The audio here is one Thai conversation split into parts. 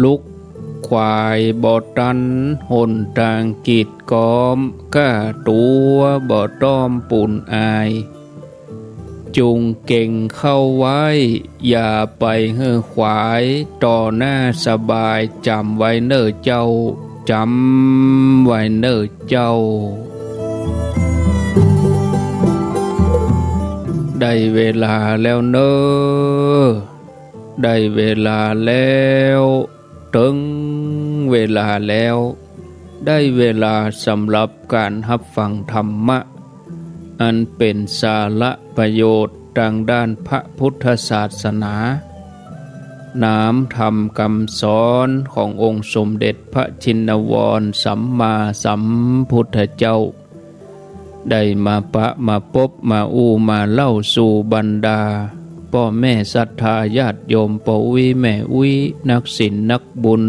ลุกควายบ่ตันหนทางกีดกอมก้าตัวบ่ต้อมปุ่นอายจุงเก่งเข้าไว้อย่าไปเฮ่อขวายต่อหน้าสบายจำไว้เน้อเจ้าจำไว้เน้อเจ้าได้เวลาแล้วเน้อได้เวลาแล้วถึงเวลาแล้วได้เวลาสำหรับการรับฟังธรรมะอันเป็นสาระประโยชน์ทางด้านพระพุทธศาสนาน้อมธรรมคำสอนขององค์สมเด็จพระชินวรสัมมาสัมพุทธเจ้าได้มาปะมาพบมามาเล่าสู่บรรดาพ่อแม่ศรัทธาญาติโยมปวิแม่อุยนักศีลนักบุญ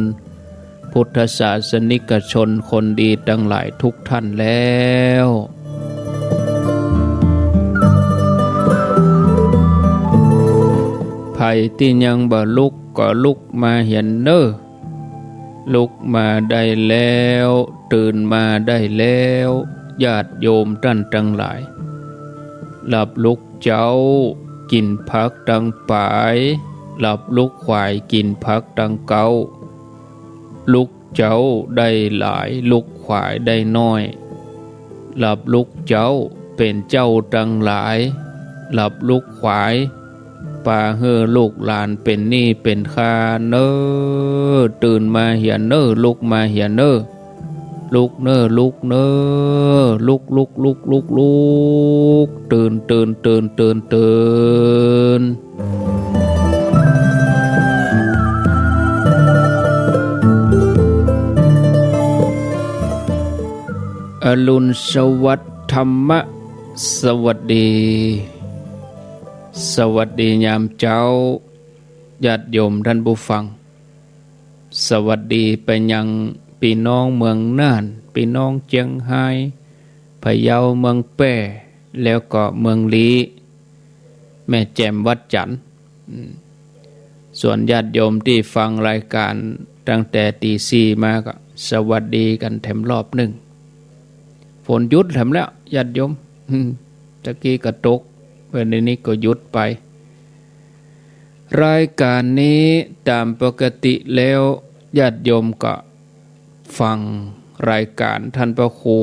พุทธศาสนิกชนคนดีทั้งหลายทุกท่านแล้วไผที่ยังบ่ลุกก็ลุกมาเห็นเน้อลุกมาได้แล้วตื่นมาได้แล้วญาติโยมท่านทั้งหลายหลับลุกเจ้ากินผักดังปายหลับลุกควายกินผักดังเกาลุกเจ้าได้หลายลุกควายได้น้อยหลับลุกเจ้าเป็นเจ้าดังหลายหลับลุกควายป่าเฮอลูกหลานเป็นหนี้เป็นค่าเน้อตื่นมาเหียนเน้อลุกมาเหียนเน้อลุกเน้อลุกเน้อลุกตื่นอรุณสวัสดิ์ธรรมะสวัสดีสวัสดียามเจ้าญาติโยมท่านผู้ฟังสวัสดีไปยังพี่น้องเมืองน่านพี่น้องเชียงไฮ้พะเยาเมืองแป้แล้วก็เมืองลีแม่แจ่มวัดจันทร์ส่วนญาติโยมที่ฟังรายการตั้งแต่ตีสี่มาก็สวัสดีกันแถมรอบหนึ่งฝนหยุดแถมแล้วญาติโยมตะกี้ก็ตกวันนี้ก็หยุดไปรายการนี้ตามปกติแล้วญาติโยมก็ฟังรายการท่านพระครู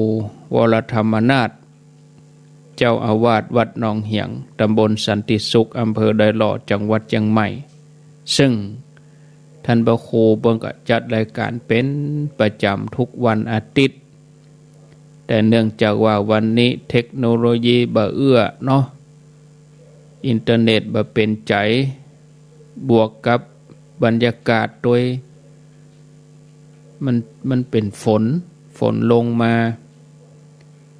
วรธรรมนาถเจ้าอาวาสวัดหนองเหียงตำบลสันติสุขอำเภอดอยหล่อจังหวัดเชียงใหม่ซึ่งท่านพระครูเบิ่งก็จัดรายการเป็นประจำทุกวันอาทิตย์แต่เนื่องจากว่าวันนี้เทคโนโลยีบ่เอื้อเนาะอินเทอร์เน็ตบ่เป็นใจบวกกับบรรยากาศโดยมันเป็นฝนลงมา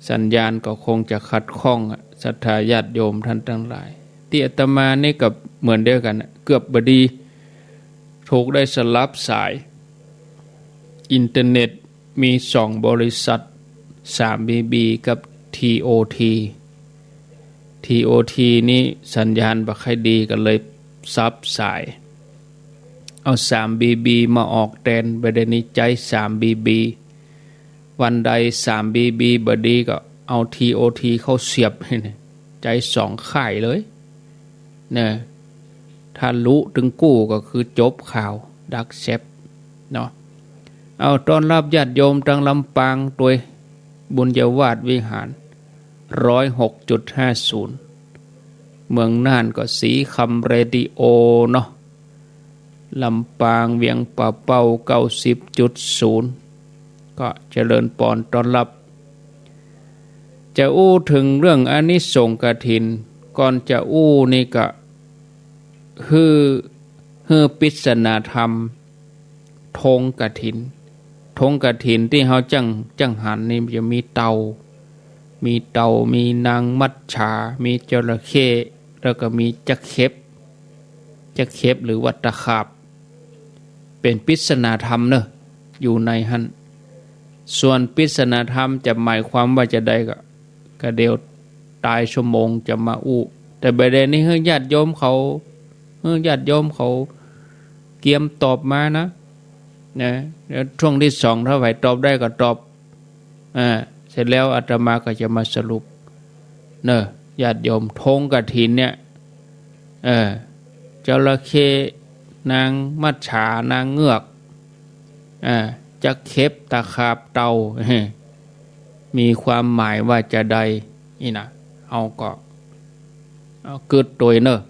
สัญญาณก็คงจะขัดข้องศรัทธาญาติโยมท่านทั้งหลายที่อาตมานี่กับเหมือนเดียวกันเกือบบดีถูกได้สลับสายอินเทอร์เน็ตมี2บริษัท 3BB กับ TOT นี่สัญญาณบ่ค่อยดีก็เลยซับสายเอา 3BB มาออกแทนบ่ได้นี้ใจ 3BB วันใด 3BB บ่ดีก็เอา TOT เข้าเสียบใจ2ค่ายเลยนะถ้ารู้ถึงกู้ก็คือจบข่าวดักเซฟเนาะเอาต้อนรับญาติโยมทางลำปางตัวบุญยวาสวิหาร 106.50 เมืองน่านก็สีคำเรดิโอเนาะลำปางเวียงป่าเป้า 90.0 ก็เจริญปอนต้อนรับจะอู้ถึงเรื่องอานิสงส์กฐินก่อนจะอู้นี่ก็ฮือปริศนาธรรมธงกฐินที่เฮาจังหันนี่จะมีเต่ามีนางมัจฉามีจระเข้แล้วก็มีจักเข็บหรือวัตตะขาบเป็นปริศนาธรรมเนอะอยู่ในหันส่วนปริศนาธรรมจะหมายความว่าจะได้ก็เดียวตายชั่วโมงจะมาอู้แต่ประเด็นนี้ญาติโยมเขาเกียมตอบมานะ นะแล้วช่วงที่สองถ้าไหวตอบได้ก็ตอบเสร็จแล้วอาตมาก็จะมาสรุปเนอะญาติโยมธงกฐินเนี่ยจระเข้นางมัจฉานางเงือกจะเข็บตะขาบเตามีความหมายว่าจะใดนี่นะเอาก็เกิดตัวเนอะ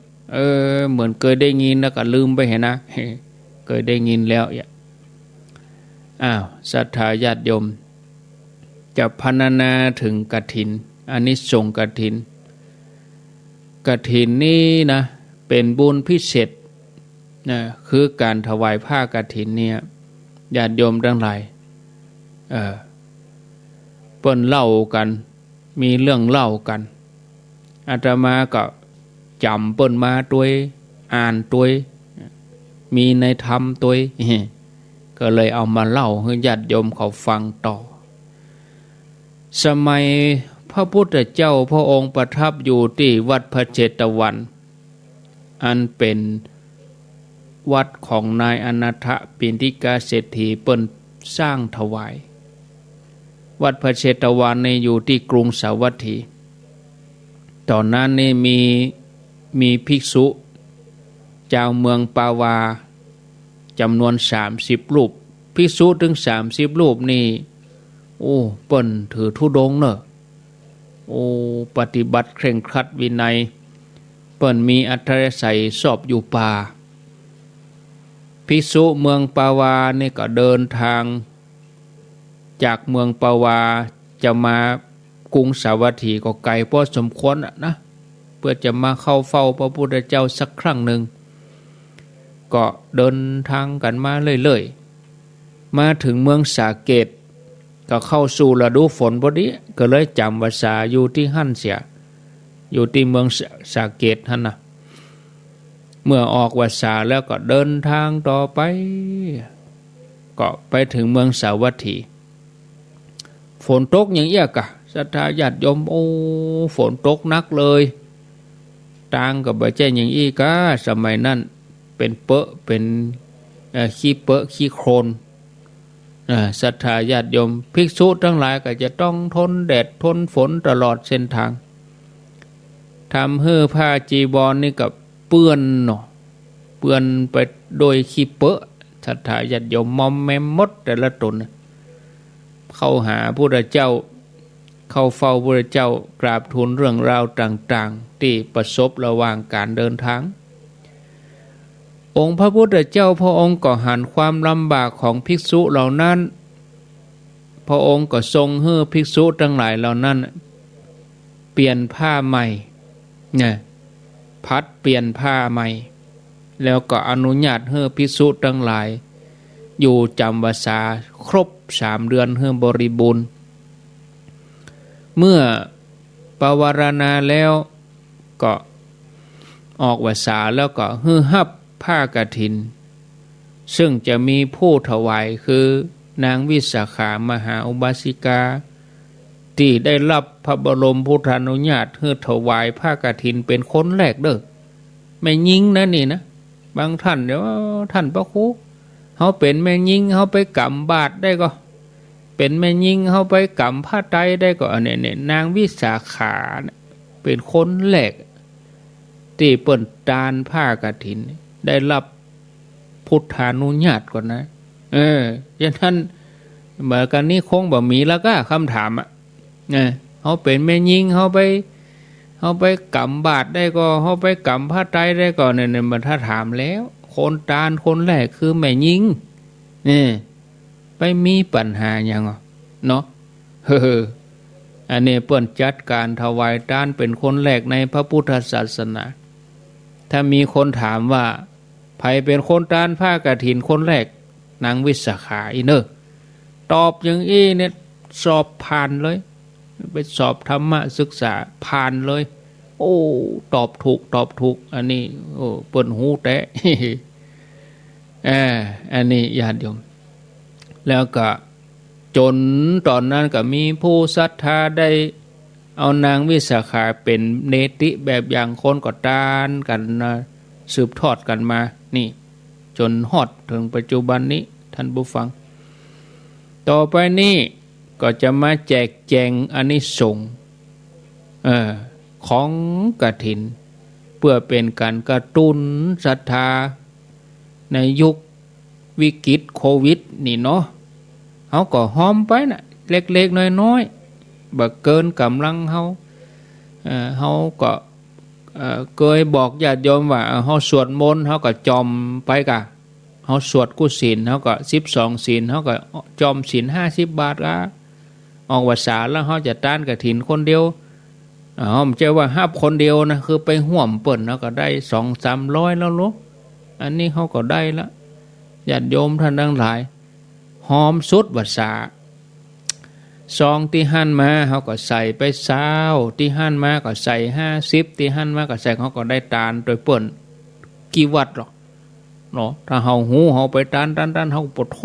เหมือนเคยได้ยินแล้วก็ลืมไปเห็นนะเคยได้ยินแล้วศรัทธาญาติโยมจะพรรณนาถึงกฐินอานิสงส์กฐินนี้นะเป็นบุญพิเศษนะคือการถวายผ้ากฐินเนี่ยญาติโยมทั้งหลายเปิ้นเล่ากันมีเรื่องเล่ากันอาตมาก็จำเปิ้นมาด้วยอ่านด้วยมีในธรรมด้วยก็เลยเอามาเล่าให้ญาติโยมเขาฟังต่อสมัยพระพุทธเจ้าพระองค์ประทับอยู่ที่วัดพระเชตวันอันเป็นวัดของนายอนันทปิณฑิกาเศรษฐีเปิ้นสร้างถวายวัดพระเชตวันนี่อยู่ที่กรุงสาวัตถีตอนนั้นนี่มีภิกษุเจ้าเมืองปาวาจำนวน30รูปภิกษุถึง30รูปนี่เปิ้นถือธุดงค์เนอะปฏิบัติเคร่งครัดวินัยเปิ้นมีอัธยาศัยชอบอยู่ป่าภิกษุเมืองปาวานี่ก็เดินทางจากเมืองปาวาจะมากรุงสาวัตถีก็ไกลพอสมควรนะเพื่อจะมาเข้าเฝ้าพระพุทธเจ้าสักครั้งหนึ่งก็เดินทางกันมาเรื่อยๆมาถึงเมืองสาเกตก็เข้าสู่ฤดูฝนพอดีก็เลยจำภาษาอยู่ที่หั่นเสียอยู่ที่เมืองสาเกตหั่นนะเมื่อออกภาษาแล้วก็เดินทางต่อไปก็ไปถึงเมืองสาวัตถีฝนตกอย่างเอี้ยกะศรัทธาญาติโยมฝนตกหนักเลยต่างกับบ่ใช่อย่างอี้กะสมัยนั้นเป็นเปอะเป็นขี้เปอะขี้โคลนศรัทธาญาติโยมภิกษุทั้งหลายก็จะต้องทนแดดทนฝนตลอดเส้นทางทำให้ผ้าจีวรนี่กับเปื้อนเนาะเปื้อนไปโดยขี้เปอะศรัทธาญาติโยมมอมแมมมดแต่ละตนเข้าหาพระพุทธเจ้าเข้าเฝ้าพระพุทธเจ้ากราบทูลเรื่องราวต่างๆที่ประสบระหว่างการเดินทางองค์พระพุทธเจ้าพระองค์ก็หันความลำบากของภิกษุเหล่านั้นพระองค์ก็ทรงให้ภิกษุทั้งหลายเหล่านั้นเปลี่ยนผ้าใหม่พัดเปลี่ยนผ้าใหม่แล้วก็อนุญาตให้ภิกษุทั้งหลายอยู่จำพรรษาครบ3 เดือนให้บริบูรณ์เมื่อปวารณาแล้วก็ออกพรรษาแล้วก็ฮือฮับผ้ากฐินซึ่งจะมีผู้ถวายคือนางวิสาขามหาอุบาสิกาที่ได้รับพระบรมพุทธานุญาตให้ถวายผ้ากฐินเป็นคนแรกเด้อไม่ยิงนะนี่นะบางท่านเดี๋ยวท่านพระครูเขาเป็นแม่ยิงเขาไปกำบาตรได้ก็เป็นแม่ยิงเขาไปกำผ้าไตรได้ก็เนี่ยนางวิสาขาเป็นคนแรกที่เปิ่นตานผ้ากฐินได้รับพุทธานุญาตก่อนนะอย่างนั้นเหมือนกันนี่คงบ่มีแล้วก็คำถามเขาเป็นแม่ยิงเขาไปกำบาตรได้ก็เขาไปกำผ้าไตรได้ก็เนี่ยมันถ้าถามแล้วคนตานคนแรกคือแม่ยิงไปมีปัญหาอย่างเนาะอันนี้เปิ้นจัดการถวายทานเป็นคนแรกในพระพุทธศาสนาถ้ามีคนถามว่าใครเป็นคนตานผ้ากฐินคนแรกนางวิสาขาอีเนอตอบอย่างเนี่ยสอบผ่านเลยไปสอบธรรมศึกษาผ่านเลยตอบถูกอันนี้เปิ้นหูแตะอันนี้ญาติโยมแล้วก็จนตอนนั้นก็มีผู้ศรัทธาได้เอานางวิสาขาเป็นเนติแบบอย่างคนก็ตานกันนะสืบทอดกันมานี่จนฮอดถึงปัจจุบันนี้ ท่านผู้ฟังต่อไปนี้ก็จะมาแจกแจงอานิสงส์ของกฐินเพื่อเป็นการกระตุ้นศรัทธาในยุควิกฤตโควิดนี่เนาะเขาก็หอมไปนะเล็กๆน้อยๆบ่เกินกำลังเขาก็เคยบอกญาติโยมว่าเขาสวดมนต์เขาก็จอมไปกะเขาสวดกุศลเขาก็12ศีลเขาก็จอมศีล50 บาทละออกวสาแล้วเขาจะต้านกฐินคนเดียวผมเชื่อว่าห้าคนเดียวนะคือไปห่วมเปิ่นแล้วก็ได้200-300แล้วลูกอันนี้เขาก็ได้ละญาติโยมท่านทั้งหลายหอมสุดวสาซองที่หั่นมาเขาก็ใส่ไป20ที่หั่นมาก็ใส่50ที่หั่นมาก็ใส่เขาก็ได้ตาลโดยเปิ่นกี่วัดหรอกเนาะถ้าเฮาหูเฮาไปตานเฮาปวดโธ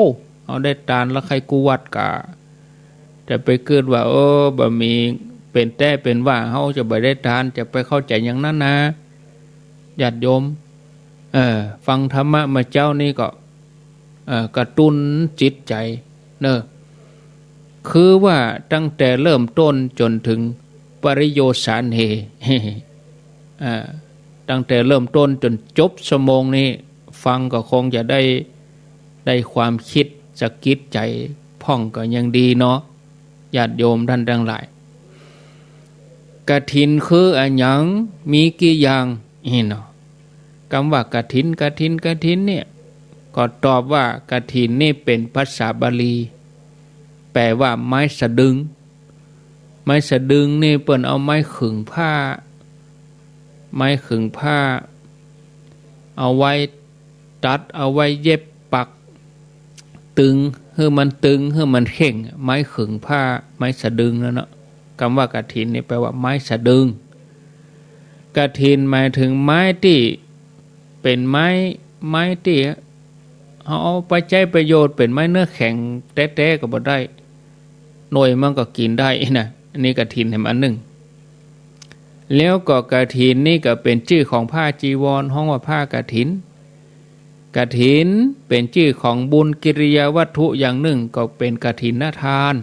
เอาได้ตาลแล้วใครกูวัดกะจะไปเกิดว่าบ่มีเป็นแต่เป็นว่าเฮาจะบ่ได้ทานจะไปเข้าใจอย่างนั้นนะญาติโยมฟังธรรมะมาเจ้านี่ก็กระตุ้นจิตใจเนอะคือว่าตั้งแต่เริ่มต้นจนถึงปริโยสานเหตั้งแต่เริ่มต้นจนจบชั่วโมงนี้ฟังก็คงจะได้ความคิดสะกิดใจพ่องก็ยังดีเนาะญาติโยมท่านทั้งหลายกฐินคืออันหยังมีกี่อย่างนี่เนาะคำว่ากฐินเนี่ยก็ตอบว่ากฐินนี่เป็นภาษาบาลีแปลว่าไม้สะดึงนี่เปิ้นเอาไม้ขึงผ้าเอาไว้ตัดเอาไว้เย็บปักตึงให้มันตึงให้มันเข่งไม้ขึงผ้าไม้สะดึงนั่นเนาะคำว่ากฐินนี่แปลว่าไม้สะดึงกฐินหมายถึงไม้ที่เป็นไม้ที่เอาไปใช้ประโยชน์เป็นไม้เนื้อแข็งแต้ๆก็บ่ได้หน่วยมันก็กินได้นะอันนี้กฐินแห่งอันหนึ่งแล้วก็กฐินนี่ก็เป็นชื่อของผ้าจีวรห้องว่าผ้ากฐินเป็นชื่อของบุญกิริยาวัตถุอย่างหนึ่งก็เป็นกฐินทาน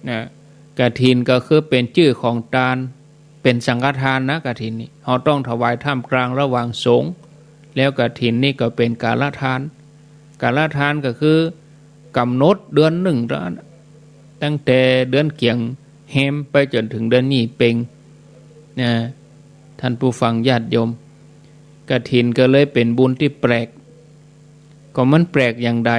นะกฐินก็คือเป็นชื่อของทานเป็นสังฆทานนะกฐินนี่เราต้องถวายท่ามกลางระหว่างสงฆ์แล้วกฐินนี่ก็เป็นกาลทานก็คือกำหนดเดือนหนึ่งตั้งแต่เดือนเกียงแฮมไปจนถึงเดือนนี้เป่งนะท่านผู้ฟังญาติโยมกฐินก็เลยเป็นบุญที่แปลกก็มันแปลกอย่างใด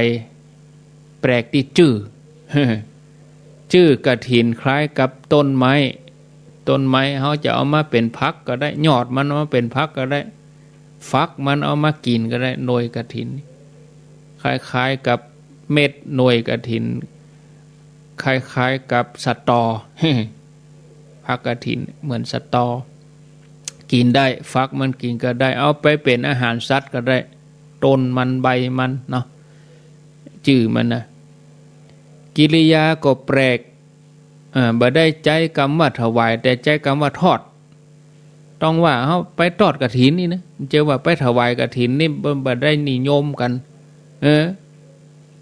แปลกที่ชื่อกฐินคล้ายกับต้นไม้เขาจะเอามาเป็นพักก็ได้ยอดมันเอามาเป็นพักก็ได้ฟักมันเอามากินก็ได้หน่วยกฐินคล้ายๆกับเม็ดหน่วยกฐินคล้ายๆกับสตอพักกฐินเหมือนสตอกินได้ฟักมันกินก็ได้เอาไปเป็นอาหารสัตว์ก็ได้ต้นมันใบมันเนาะชื่อมันนะกิริยาก็แปลกบ่ได้ใจคำว่าถวายแต่ใจคำว่าทอดต้องว่าเขาไปทอดกฐินนี่นะเจอว่าไปถวายกฐินนี่บ่ได้นิยมกัน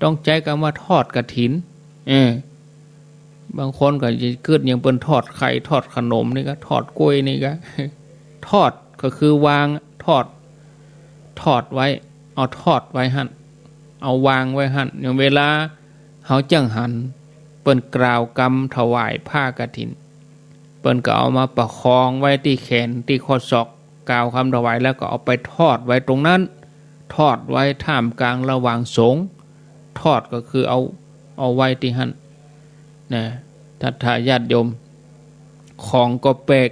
ต้องใจคำว่าทอดกฐินบางคนก็จะเกิดอย่างเป็นทอดไข่ทอดขนมนี่ก็ทอดกล้วยนี่ก็ทอดก็คือวางทอดไว้เอาทอดไว้หั่นเอาวางไว้หั่นอย่างเวลาเขาจังหันเปิ้นกล่าวกรรมถวายผ้ากฐินเปิ้นก็เอามาประคองไว้ที่แขนที่ข้อศอกกล่าวคำถวายแล้วก็เอาไปทอดไว้ตรงนั้นทอดไว้ท่ามกลางระหว่างสงฆ์ทอดก็คือเอาไว้ที่หั่นนะถ้าญาติโยมของก็แปลก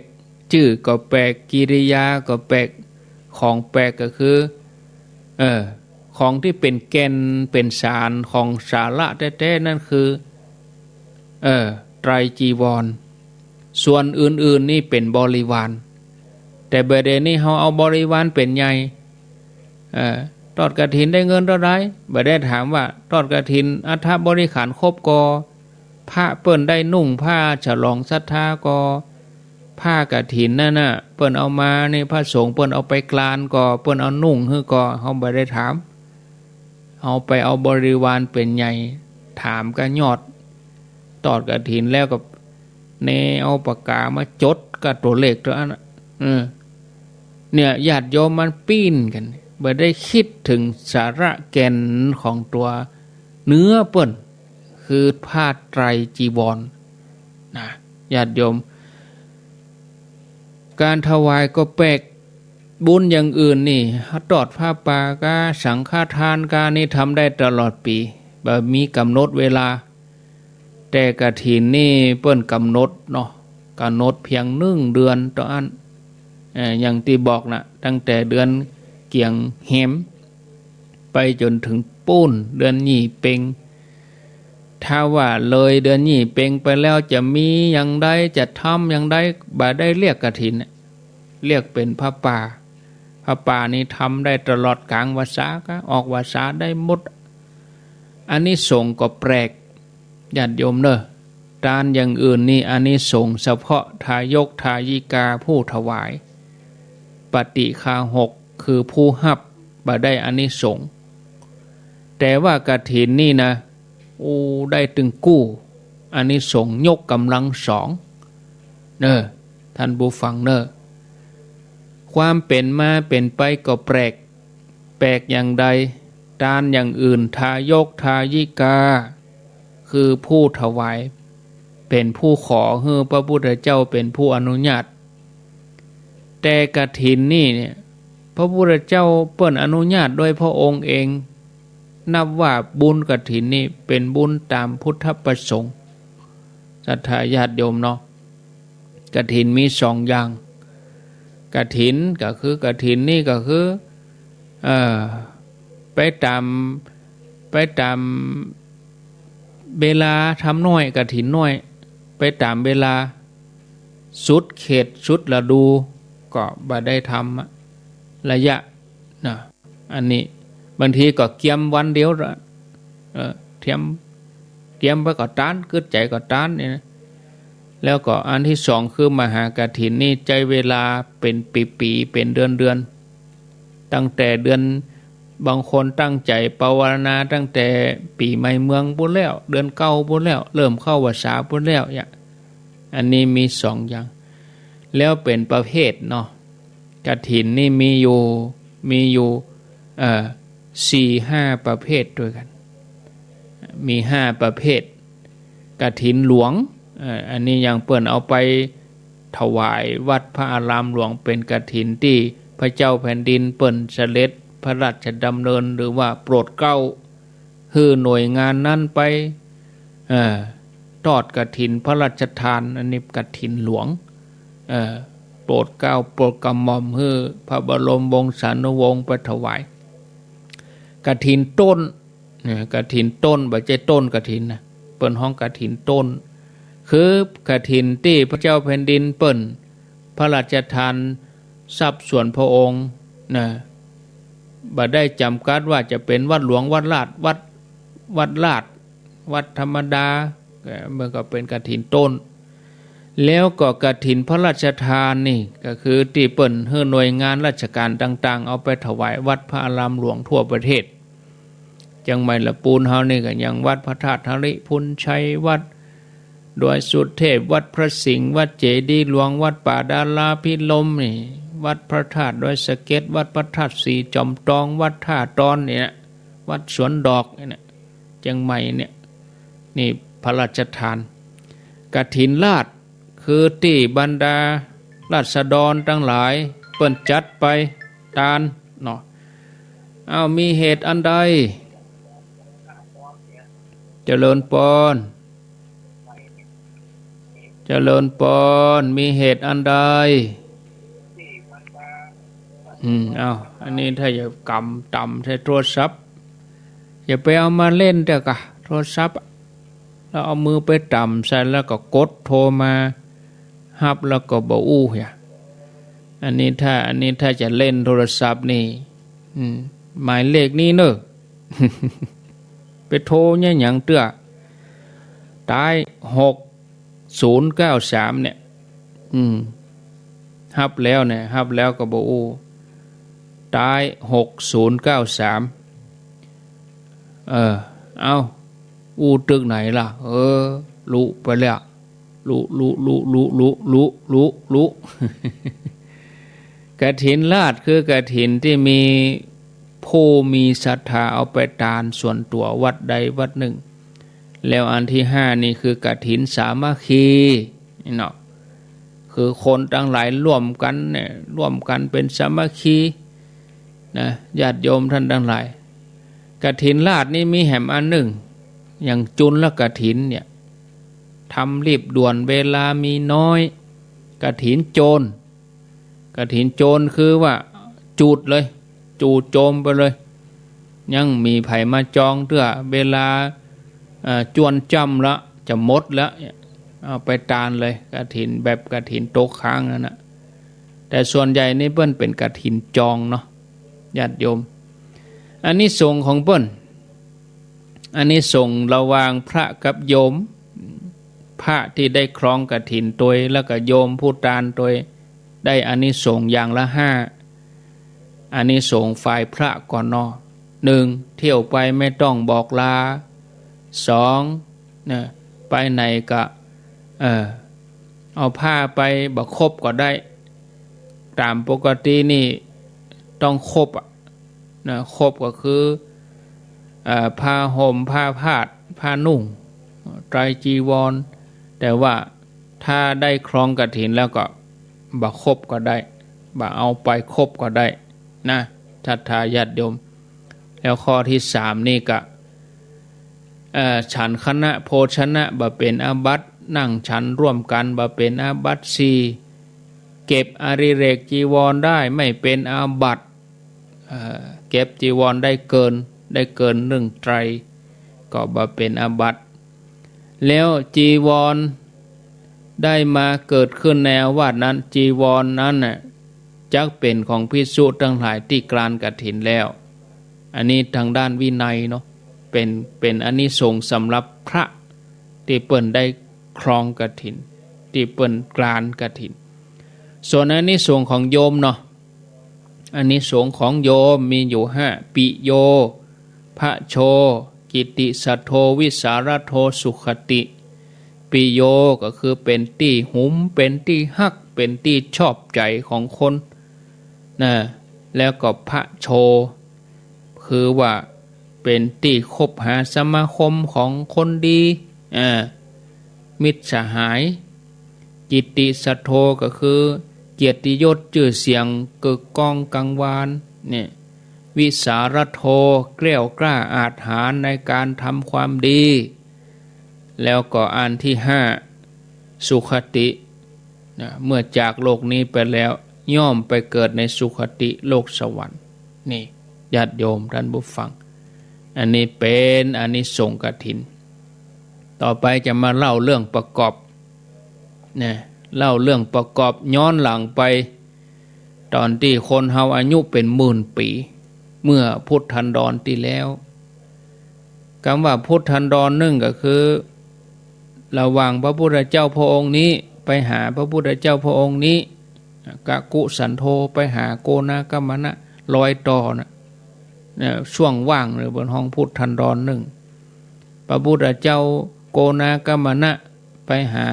ชื่อก็แปลกกิริยาก็แปลกของแปลกก็คือของที่เป็นแก่นเป็นสารของสาระแท้ๆนั่นคือไตรจีวรส่วนอื่นๆนี่เป็นบริวารแต่เบเดนี้เขาเอาบริวารเป็นใหญ่ทอดกฐินได้เงินเท่าไรบ่ได้ถามว่าทอดกฐินอัฐบริขารครบกอพระเปิ้นได้นุ่งผ้าฉลองศรัทธากอผ้ากฐินนั่นน่ะเปิ้นเอามาในพระสงฆ์เปิ้นเอาไปกลานกอเปิ้นเอานุ่งฮื้อกอเฮาบ่ได้ถามเ เอาไปเอาบริวารเป็นใหญ่ถามก็ยอดตอดกฐินแล้วก็เนเอาปากกามาจดกับตัวเลขตัวนั้นเนี่ยญาติโยมมันปีนกันบ่ได้คิดถึงสาระแก่นของตัวเนื้อเปิ้นคือผ้าไตรจีวรนะญาติโยมการถวายก็แปลกบุญอย่างอื่นนี่ตอดผ้าป่ากาสังฆทานกานี่ทำได้ตลอดปีแบบมีกำหนดเวลาแต่กฐินนี่เปิ้นกำหนดเนาะกำหนดเพียง1 เดือนต่ออันอย่างที่บอกนะตั้งแต่เดือนเกี่ยงแหมไปจนถึงปูนเดือนยี่เพ็งถ้าว่าเลยเดือนยี่เพ็งไปแล้วจะมีอย่างใดจะทำอย่างใดบ่ได้เรียกกฐินเรียกเป็นพระป่าพระป่านี่ทำได้ตลอดกลางวาสาก็ออกวาสาได้หมดอันนี้สงก็แปลกญาติโยมเนอะทานอย่างอื่นนี่อันนี้สงเฉพาะทายกทายิกาผู้ถวายปฏิฆาหกคือผู้หับบ่ได้อานิสงส์แต่ว่ากฐินนี่นะได้ตึงกู้อานิสงส์ยกกำลัง2เนอะท่านผู้ฟังเนอะความเป็นมาเป็นไปก็แปลกอย่างใดทานอย่างอื่นทายกทายิกาคือผู้ถวายเป็นผู้ขอให้พระพุทธเจ้าเป็นผู้อนุญาตแต่กฐินนี่เนี่ยพระพุทธเจ้าเปิ้นอนุญาตโดยพระองค์เองนับว่าบุญกฐินนี่เป็นบุญตามพุทธประสงค์ศรัทธาญาติโยมเนาะกฐินมี2อย่างกฐินก็คือกฐินนี่ก็คือไปตามเวลาทำน้อยกฐินน้อยไปตามเวลาสุดเขตสุดฤดูก็บ่ได้ทำระยะนะอันนี้บางทีก็เกี่ยมวันเดียวเตรียมไปก็ต้านกึดใจก็ต้านเนี่ยนะแล้วก็อันที่2คือมหากฐินนี่ใจเวลาเป็นปีๆเป็นเดือนตั้งแต่เดือนบางคนตั้งใจภาวนาตั้งแต่ปีใหม่เมืองพุ่นแล้วเดือนเก้าพุ่นแล้วเริ่มเข้าวาสาพุ่นแล้วอย่างอันนี้มี2อย่างแล้วเป็นประเภทเนาะกฐินนี่มีอยู่4-5 ประเภทด้วยกันมี5 ประเภทกฐินหลวงอันนี้ยังเปิ้นเอาไปถวายวัดพระอารามหลวงเป็นกฐินที่พระเจ้าแผ่นดินเปิ้นเสด็จพระราชดำเนินหรือว่าโปรดเกล้าให้หน่วยงานนั้นไปทอดกฐินพระราชทานอันนี้กฐินหลวงโปรดเกล้าโปรดกระหม่อมให้พระบรมวงศานุวงศ์ไปถวายกฐินต้นกฐินต้นบ่ใช่ต้นกฐินนะเปิ้นห้องกฐินต้นคือกฐินที่พระเจ้าแผ่นดินเปิ้นพระราชทานทรัพย์ส่วนพระองค์นะบ่ได้จำกัดว่าจะเป็นวัดหลวงวัดลาดวัดธรรมดามันก็เป็นกฐินต้นแล้วก็กฐินพระราชทานนี่ก็คือที่เปิ้นให้หน่วยงานราชการต่างๆเอาไปถวายวัดพระอารามหลวงทั่วประเทศจังไม่ละปูนเฮานี่ก็ยังวัดพระธาตุหริพุนชัยวัดดอยสุเทพวัดพระสิงห์วัดเจดีย์หลวงวัดป่าดาราพิลมนี่วัดพระธาตุดอยสะเก็ดวัดพระธาตุสีจอมทองวัดท่าตอนเนี่ยวัดสวนดอกเนี่ยจังใหม่เนี่ยนี่พระราชทานกฐินราชคือที่บรรดาราษฎรทั้งหลายเปิ้นจัดไปทานเนาะมีเหตุอันใดเจริญพรมีเหตุอันใดอันนี้ถ้าอย่ากำต่ำใช้โทรศัพท์อย่าไปเอามาเล่นเด้อกะโทรศัพท์แล้วเอามือไปต่ำใส่แล้วก็กดโทรมาฮับแล้วก็บ่อู้อย่าอันนี้ถ้าจะเล่นโทรศัพท์นี่หมายเลขนี้เนอะไปโทรเนี่ยหยังเตื้อตาย6093เนี่ยฮับแล้วก็บ่อู้ตาย6093 เอาอู้ตึกไหนล่ะรู้ไปแล้วรู้กฐินราชคือกฐินที่มีผู้มีศรัทธาเอาไปทานส่วนตัววัดใดวัดหนึ่งแล้วอันที่ห้านี่คือกฐินสามัคคีนี่เนาะคือคนทั้งหลายร่วมกันเนี่ยร่วมกันเป็นสามัคคีนะญาติโยมท่านทั้งหลายกฐินราชนี่มีแหมอันหนึ่งอย่างจุลกฐินเนี่ยทำรีบด่วนเวลามีน้อยกฐินโจรกฐินโจรคือว่าจูดเลยจู่โจมไปเลยยังมีไผมาจองเตื้อเวลาจวนจำละจะหมดแล้วเอาไปตานเลยกฐินแบบกฐินโต๊ะค้างนั่นนะแต่ส่วนใหญ่นี่เปิ้นเป็นกฐินจองเนาะญาติโยมอันนี้สงของเปิ้นอันนี้ส่งระหว่างพระกับโยมพระที่ได้ครองกฐินตัวแล้วก็โยมผู้ตานตัวได้อันนี้ส่งอย่างละ5อันนี้ส่งฝ่ายพระก่อนเนาะ1เที่ยวไปไม่ต้องบอกลา2เนี่ยไปไหนก็เอาผ้าไปบักคบก็ได้ตามปกตินี่ต้องคบนะคบก็คือผ้าห่มผ้าพาดผ้านุ่งไตรจีวรแต่ว่าถ้าได้ครองกฐินแล้วก็บักคบก็ได้บักเอาไปคบก็ได้นะศรัทธาญาติโยมแล้วข้อที่3นี่ก็ฉันคณะโภชนะบ่เป็นอาบัตินั่งฉันร่วมกันบ่เป็นอาบัติ4เก็บอริเรกจีวรได้ไม่เป็นอาบัติเก็บจีวรได้เกิน1 ไตรก็บ่เป็นอาบัติแล้วจีวรได้มาเกิดขึ้นในอาวาสนั้นจีวรนั้นน่ะจักเป็นของภิกษุทั้งหลายที่กรานกฐินแล้วอันนี้ทางด้านวินัยเนาะเป็นอานิสงส์สำหรับพระที่เปิ้นได้ครองกฐินที่เปิ้นกรานกฐินส่วนอานิสงส์ของโยมเนาะอานิสงส์ของโยมมีอยู่5ปิโยพระโชกิติสัทโธวิสารโธสุขติปิโยก็คือเป็นที่หุมเป็นที่ฮักเป็นที่ชอบใจของคนนะแล้วก็พระโชคือว่าเป็นที่คบหาสมาคมของคนดีมิตรสหายกิตติสัทโธก็คือเกียรติยศชื่อเสียงกึกก้องกังวานเนี่ยวิสารโธเกลี้ยกล้าอาจหาญในการทำความดีแล้วก็อันที่5สุขติเมื่อจากโลกนี้ไปแล้วย่อมไปเกิดในสุขติโลกสวรรค์นี่ญาติโยมท่านผู้ฟังอันนี้เป็นอานิสงส์กฐินต่อไปจะมาเล่าเรื่องประกอบเนี่ยเล่าเรื่องประกอบย้อนหลังไปตอนที่คนเฮาอายุเป็นหมื่นปีเมื่อพุทธันดรที่แล้วคำว่าพุทธันดร1ก็คือระหว่างพระพุทธเจ้าพระองค์นี้ไปหาพระพุทธเจ้าพระองค์นี้กะกุสันโธไปหาโกนากัมมนะ100 ต่อนะช่วงว่างเลยบนห้องพุทธันดร1พระพุทธเจ้าโกนากัมมนะไปหา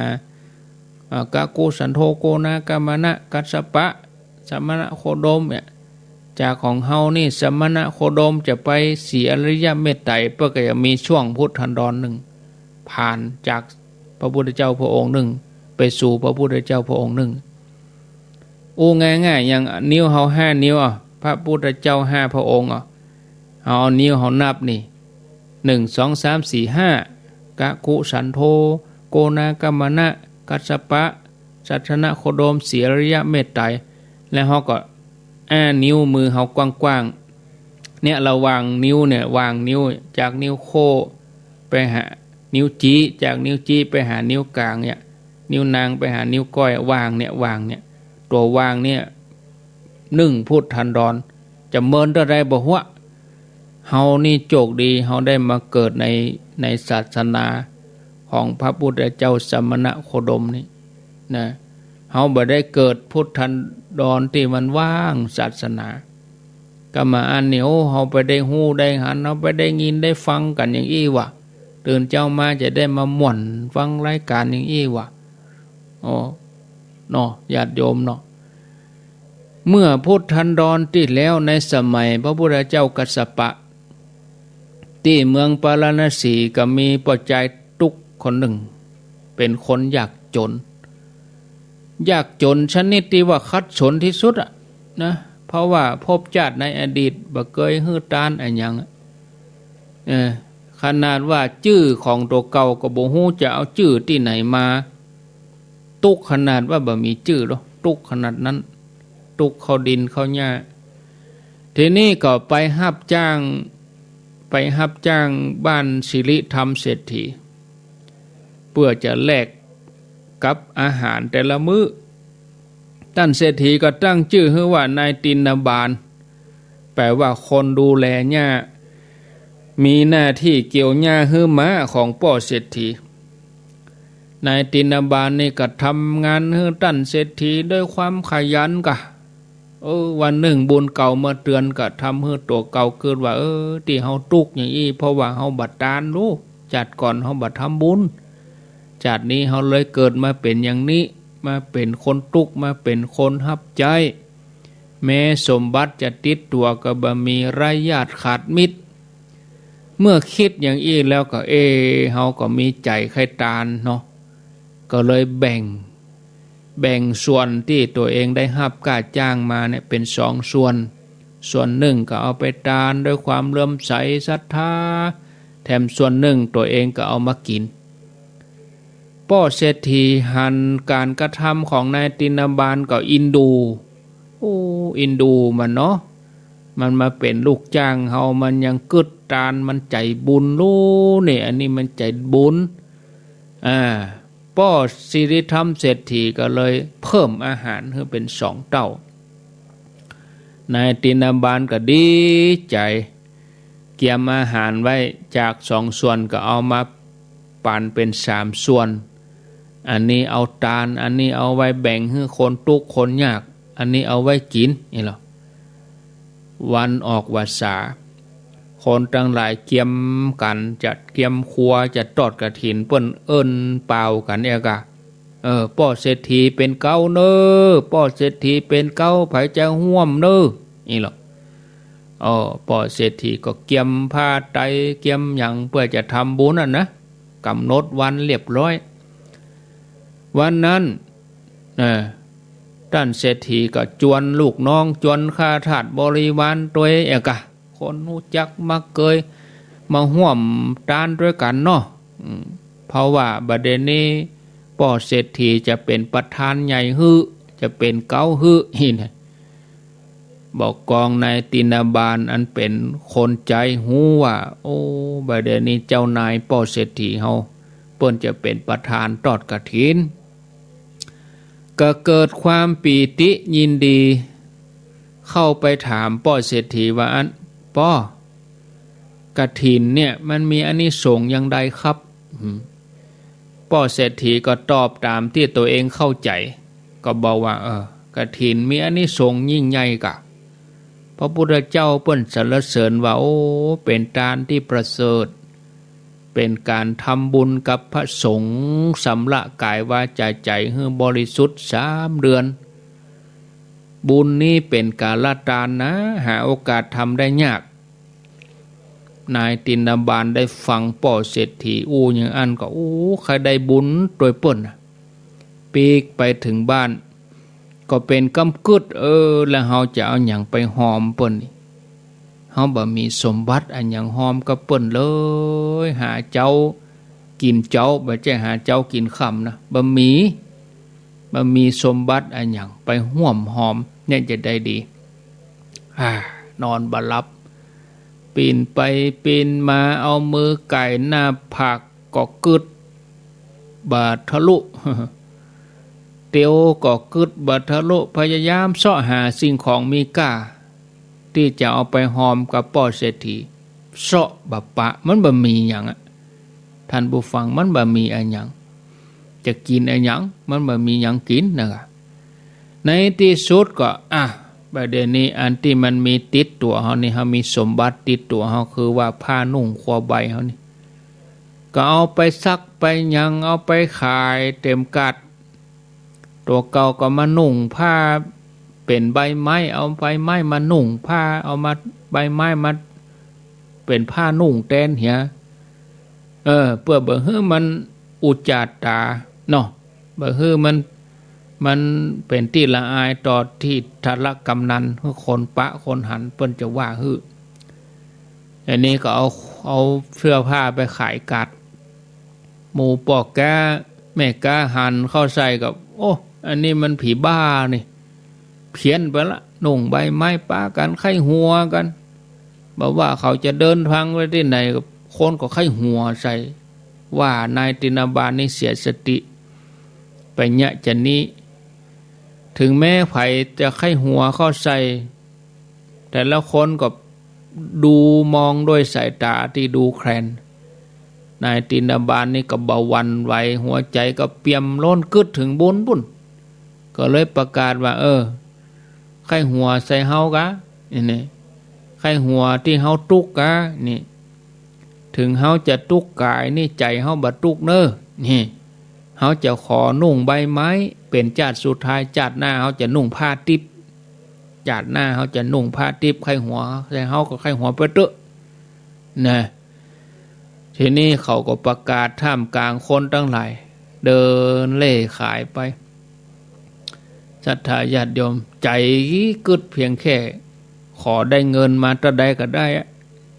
กะกุสันโธโกนากัมมนะกัสสปะสมณโคดมเนี่ยจากของเฮานี่สมณโคดมจะไปสีอริยเมตไตรเพื่อจะมีช่วงพุทธันดร1ผ่านจากพระพุทธเจ้าพระองค์1ไปสู่พระพุทธเจ้าพระองค์1ง่ายๆอย่างนิ้วเฮา5 นิ้วพระพุทธเจ้า5 พระองค์เอานิ้วเฮานับนี่1 2 3 4 5กะกุสันโธโกนากัมมนะกัสสปะสัทธนะโคดมสีอริยเมตไตรแล้วเฮาก็นิ้วมือเฮากว้างๆเนี่ยเราวางนิ้วเนี่ยวางนิ้วจากนิ้วโค้ไปหานิ้วจี้จากนิ้วจี้ไปหานิ้วกลางเนี่ยนิ้วนางไปหานิ้วก้อยวางเนี่ยตัววางเนี่ย1พุทธันดรจะเมินเท่าใดบ่ฮวเฮานี่โชคดีเฮาได้มาเกิดในศาสนาของพระพุทธเจ้าสมณโคดมนี่นะเฮาบ่ได้เกิดพุทธันดรที่มันว่างศาสนา ก็มาอันนี้โอ้เฮาไปได้ฮู้ได้หันเฮาไปได้ยินได้ฟังกันอย่างอี้วะตื่นเจ้ามาจะได้มาม่วนฟังรายการอย่างอี้วะอ๋อเนาะญาติโยมเนาะเมื่อพุทธันดรที่แล้วในสมัยพระพุทธเจ้ากัสสปะที่เมืองปาราณสีก็มีปัจจัยตุกคนหนึ่งเป็นคนยากจนชนิดที่ว่าคัดสนที่สุดอะนะเพราะว่าภพชาติในอดีตบ่เคยฮื้อตานอะไรอย่างขนาดว่าชื่อของตัวเก่าก็บ่ฮู้จะเอาชื่อที่ไหนมาตุกขนาดว่าบ่มีชื่อหรอกตุกขนาดนั้นตุกเข้าดินเข้าหญ้าทีนี้ก็ไปรับจ้างบ้านสิริธรรมเศรษฐีเพื่อจะแลกกับอาหารแต่ละมื้อท่านเศรษฐีก็ตั้งชื่อให้ว่านายตินบาลแปลว่าคนดูแลหญ้ามีหน้าที่เกี่ยวหญ้าให้ม้าของพ่อเศรษฐีนายตินบาลนี่ก็ทำงานให้ท่านเศรษฐีด้วยความขยันกะวันหนึ่งบุญเก่ามาเตือนก็ทำให้ตัวเก่าเกิดว่าที่เฮาตุกอย่างนี้เพราะว่าเฮาบัดตานรู้จัดก่อนเฮาบัดทำบุญจัดนี้เฮาเลยเกิดมาเป็นอย่างนี้มาเป็นคนตุกมาเป็นคนฮับใจแม้สมบัติจะติดตัวก็บ่มีไร้ญาติขาดมิตรเมื่อคิดอย่างอี้แล้วก็เฮาก็มีใจใครตานเนาะก็เลยแบ่งส่วนที่ตัวเองได้รับการจ้างมาเนี่ยเป็น2ส่วนหนึ่งก็เอาไปทานด้วยความเลื่อมใสศรัทธาแถมส่วนหนึ่งตัวเองก็เอามากินพ่อเศรษฐีหันการกระทำของนายตินบาลก็อินดูมันเนาะมันมาเป็นลูกจ้างเฮามันยังกึดตานมันใจบุญรู้เนี่ยอันนี้มันใจบุญพ่อสิริธรรมเศรษฐีก็เลยเพิ่มอาหารให้เป็น2 เท่านายตินบาลก็ดีใจเกี่ยมอาหารไว้จาก2 ส่วนก็เอามาปั่นเป็น3 ส่วนอันนี้เอาทานอันนี้เอาไว้แบ่งให้คนทุกข์คนยากอันนี้เอาไว้กินนี่หรอวันออกพรรษาคนทั้งหลายเกี่ยมกันจัดเกี่ยมครัวจะทอดกฐินเปิ้นเอิ้นเปล่ากันเอกะพ่อเศรษฐีเป็นเก้าเน้อพ่อเศรษฐีเป็นเก้าไผจะห่วมเน้อนี่หรอพ่อเศรษฐีก็เกี่ยมผ้าไตรเกี่ยมหยังเพื่อจะทำบุญนะกำหนดวันเรียบร้อยวันนั้นท่านเศรษฐีก็จวนลูกน้องจวนข้าทาสบริวารตัวเองกะคนรู้จักมักเคยมาห่วมตานด้วยกันเนาะเพราะว่าบัดนี้พ่อเศรษฐีจะเป็นประธานใหญ่จะเป็นเก้านี่นะบอกกองนายตินบาลอันเป็นคนใจหูว่าบัดนี้เจ้านายพ่อเศรษฐีเฮาเปิ้นจะเป็นประธานทอดกฐินก็เกิดความปีติยินดีเข้าไปถามพ่อเศรษฐีว่าพ่อกฐินเนี่ยมันมีอานิสงส์อย่างใดครับพ่อเศรษฐีก็ตอบตามที่ตัวเองเข้าใจก็บอกว่ากฐินมีอานิสงส์ยิ่งใหญ่กะพระพุทธเจ้าเปิ้นสรรเสริญว่าเป็นทานที่ประเสริฐเป็นการทำบุญกับพระสงฆ์สำละกายวาจาใจให้บริสุทธิ์3 เดือนบุญนี้เป็นการละทานนะหาโอกาสทำได้ยากนายตินบาลได้ฟังพ่อเศรษฐีอย่างอันก็ใครได้บุญโดยเปิ้นปีกไปถึงบ้านก็เป็นกำกึดแล้วเฮาจะเอาหยังไปหอมเปิ้นเฮาบ่มีสมบัติอันหยังหอมกับเปิ้นเลยหาเจ้ากินเจ้าบ่ใช่หาเจ้ากินค่ำนะบ่มีสมบัติอันหยังไปห่วมหอมเนี่ยจะได้ดีนอนบ่หลับปีนไปปีนมาเอามือไก่หน้าผากก็กึดบาดทะลุเตียวก็กึดบาดทะลุพยายามเสาะหาสิ่งของมีค่าที่จะเอาไปหอมกับพ่อเศรษฐีเสาะบะปะมันบ่มีหยังท่านผู้ฟังมันบ่มีอันหยังจะกินอันหยังมันบ่มีหยังกินนะครับในที่สุดก็ ประเด็นนี้อันที่มันมีติดตัวเฮานี่เฮามีสมบัติติดตัวเฮาคือว่าผ้านุ่งครัวใบเฮานี่ก็เอาไปซักไปยังเอาไปขายเต็มกัดตัวเก่าก็มานุ่งผ้าเป็นใบไม้เอาใบไม้มานุ่งผ้าเอามาใบไม้มาเป็นผ้านุ่งแทนเหียเพื่อบ่ฮื้อมันอุจจาตาเนาะบ่ฮื้อมันเป็นที่ละอายต่อที่ทะละกำนันคนปะคนหันเปิ้นจะว่าฮื้ออันนี้ก็เอาเสื้อผ้าไปขายกัดหมูปอกแก้แม่ก้าหันเข้าใส่กับโอ้อันนี้มันผีบ้านี่เพี้ยนไปละนุ่งใบไม้ป้ากันไข้หัวกันบอกว่าเขาจะเดินทางไปที่ไหนกับคนก็ไข้หัวใส่ว่านายตินาบาลนี่เสียสติไปเนี่ยจะนี้ถึงแม้ไผจะไข้หัวเข้าใส่แต่ละคนก็ดูมองด้วยสายตาที่ดูแคลนนายตินาบาลนี่ก็เบาวันไหวหัวใจก็เปี่ยมล้นกึดถึงบุญก็เลยประกาศว่าไข้หัวใส่เฮากะนี่ไข้หัวที่เฮาตุกกะนี่ถึงเฮาจะตุกกายนี่ใจเฮาบ่ตุกเน้อนี่เฮาจะขอนุ่งใบไม้เป็นจาดสุดท้ายจาดหน้าเฮาจะนุ่งผ้าติบจาดหน้าเฮาจะนุ่งผ้าติบไข้หัวใส่เฮาก็ไข้หัวไปเตอะนะทีนี้เขาก็ประกาศท่ามกลางคนทั้งหลายเดินเล่ขายไปศรัทธาญาติโยมใจกึดเพียงแค่ขอได้เงินมาตะใดก็ได้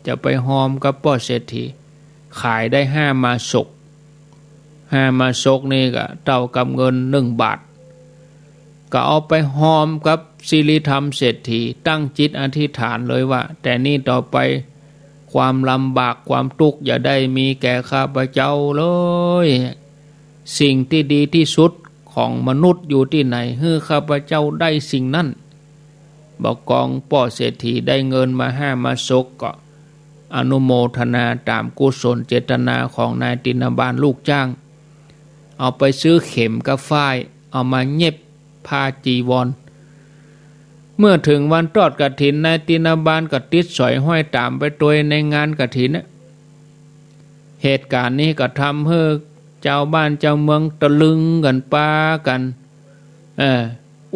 จะไปหอมกับพ่อเศรษฐีขายได้5 มาศก5 มาศกนี่ก็เท่ากับเงิน1 บาทก็เอาไปหอมกับศิริธรรมเศรษฐีตั้งจิตอธิษฐานเลยว่าแต่นี่ต่อไปความลำบากความทุกข์อย่าได้มีแก่ข้าพเจ้าเลยสิ่งที่ดีที่สุดของมนุษย์อยู่ที่ไหนให้ข้าพเจ้าได้สิ่งนั้นบอกกองพ่อเศรษฐีได้เงินมา5 มาศกก็อนุโมทนาตามกุศลเจตนาของนายตินาบาลลูกจ้างเอาไปซื้อเข็มกับฝ้ายเอามาเย็บผ้าจีวรเมื่อถึงวันทอดกฐินนายตินาบาลก็ติดสอยห้อยตามไปตัวในงานกฐินเหตุการณ์นี้ก็ทำให้เจ้าบ้านเจ้าเมืองตะลึงกันป้ากัน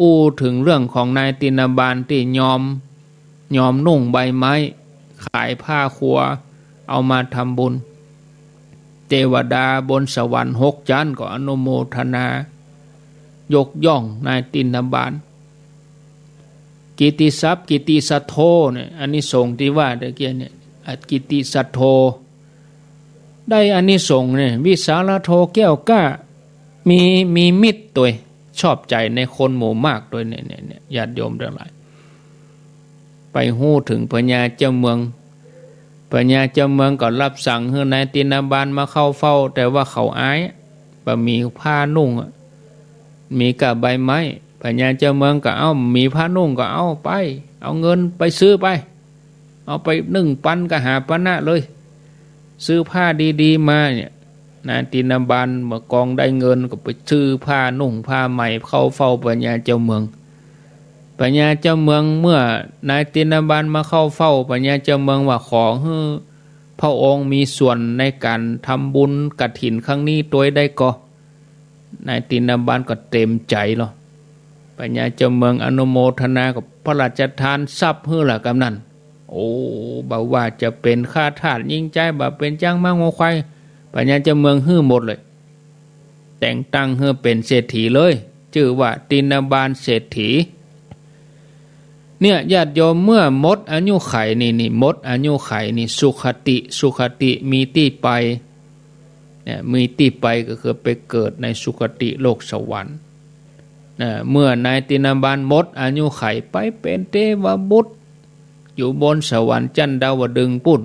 อู้ถึงเรื่องของนายตินาบาลที่ยอมนุ่งใบไม้ขายผ้าครัวเอามาทำบุญเทวดาบนสวรรค์6 ชั้นก็อนุโมทนายกย่องนายตินาบาลกิติทรัพย์กิติสัทโธเนี่ยอันนี้สงที่ว่าตะเกียเนี่ยกิติสัทโธได้อันนี้สงเนี่ยวิสาลโธแก้วกล้ามีมิตรตัวชอบใจในคนหมู่มากตัวเนี่ยญาติโยมทั้งหลายไปหู้ถึงพญาเจ้าเมืองก็รับสั่งให้นายตินาบาลมาเข้าเฝ้าแต่ว่าเขาอายบ่มีผ้านุ่งมีกะใบไม้พญาเจ้าเมืองก็เอามีผ้านุ่งก็เอาไปเอาเงินไปซื้อไปเอาไป1 ปันก็หาปณะเลยซื้อผ้าดีๆมาเนี่ยนายตินาบาลเมื่อกองได้เงินก็ไปซื้อผ้านุ่งผ้าใหม่เข้าเฝ้าพญาเจ้าเมืองพญาเจ้าเมืองเมื่อนายตินาบาลมาเข้าเฝ้าพญาเจ้าเมืองว่าขอให้พระองค์มีส่วนในการทำบุญกฐินครั้งนี้ตัวได้ก็นายตินาบาลก็เต็มใจหรอพญาเจ้าเมืองอนุโมทนากับพระราชทานทรัพย์ให้ล่ะกำนันโอ้บ่ว่าจะเป็นข้าทาสยิ่งใจบ่เป็นจ้างมางงควายพญาเจ้าเมืองฮื้อหมดเลยแต่งตั้งให้เป็นเศรษฐีเลยชื่อว่าตินาบาลเศรษฐีเนี่ยญาติโยมเมื่อมดอายุไขนี่มดอายุไขนี่สุขติมีที่ไปเนี่ยมีที่ไปก็คือไปเกิดในสุคติโลกสวรรค์เมื่อนายตินาบาลมดอายุไขไปเป็นเทวบุตรอยู่บนสวรรค์จันดาวดึงปุ่น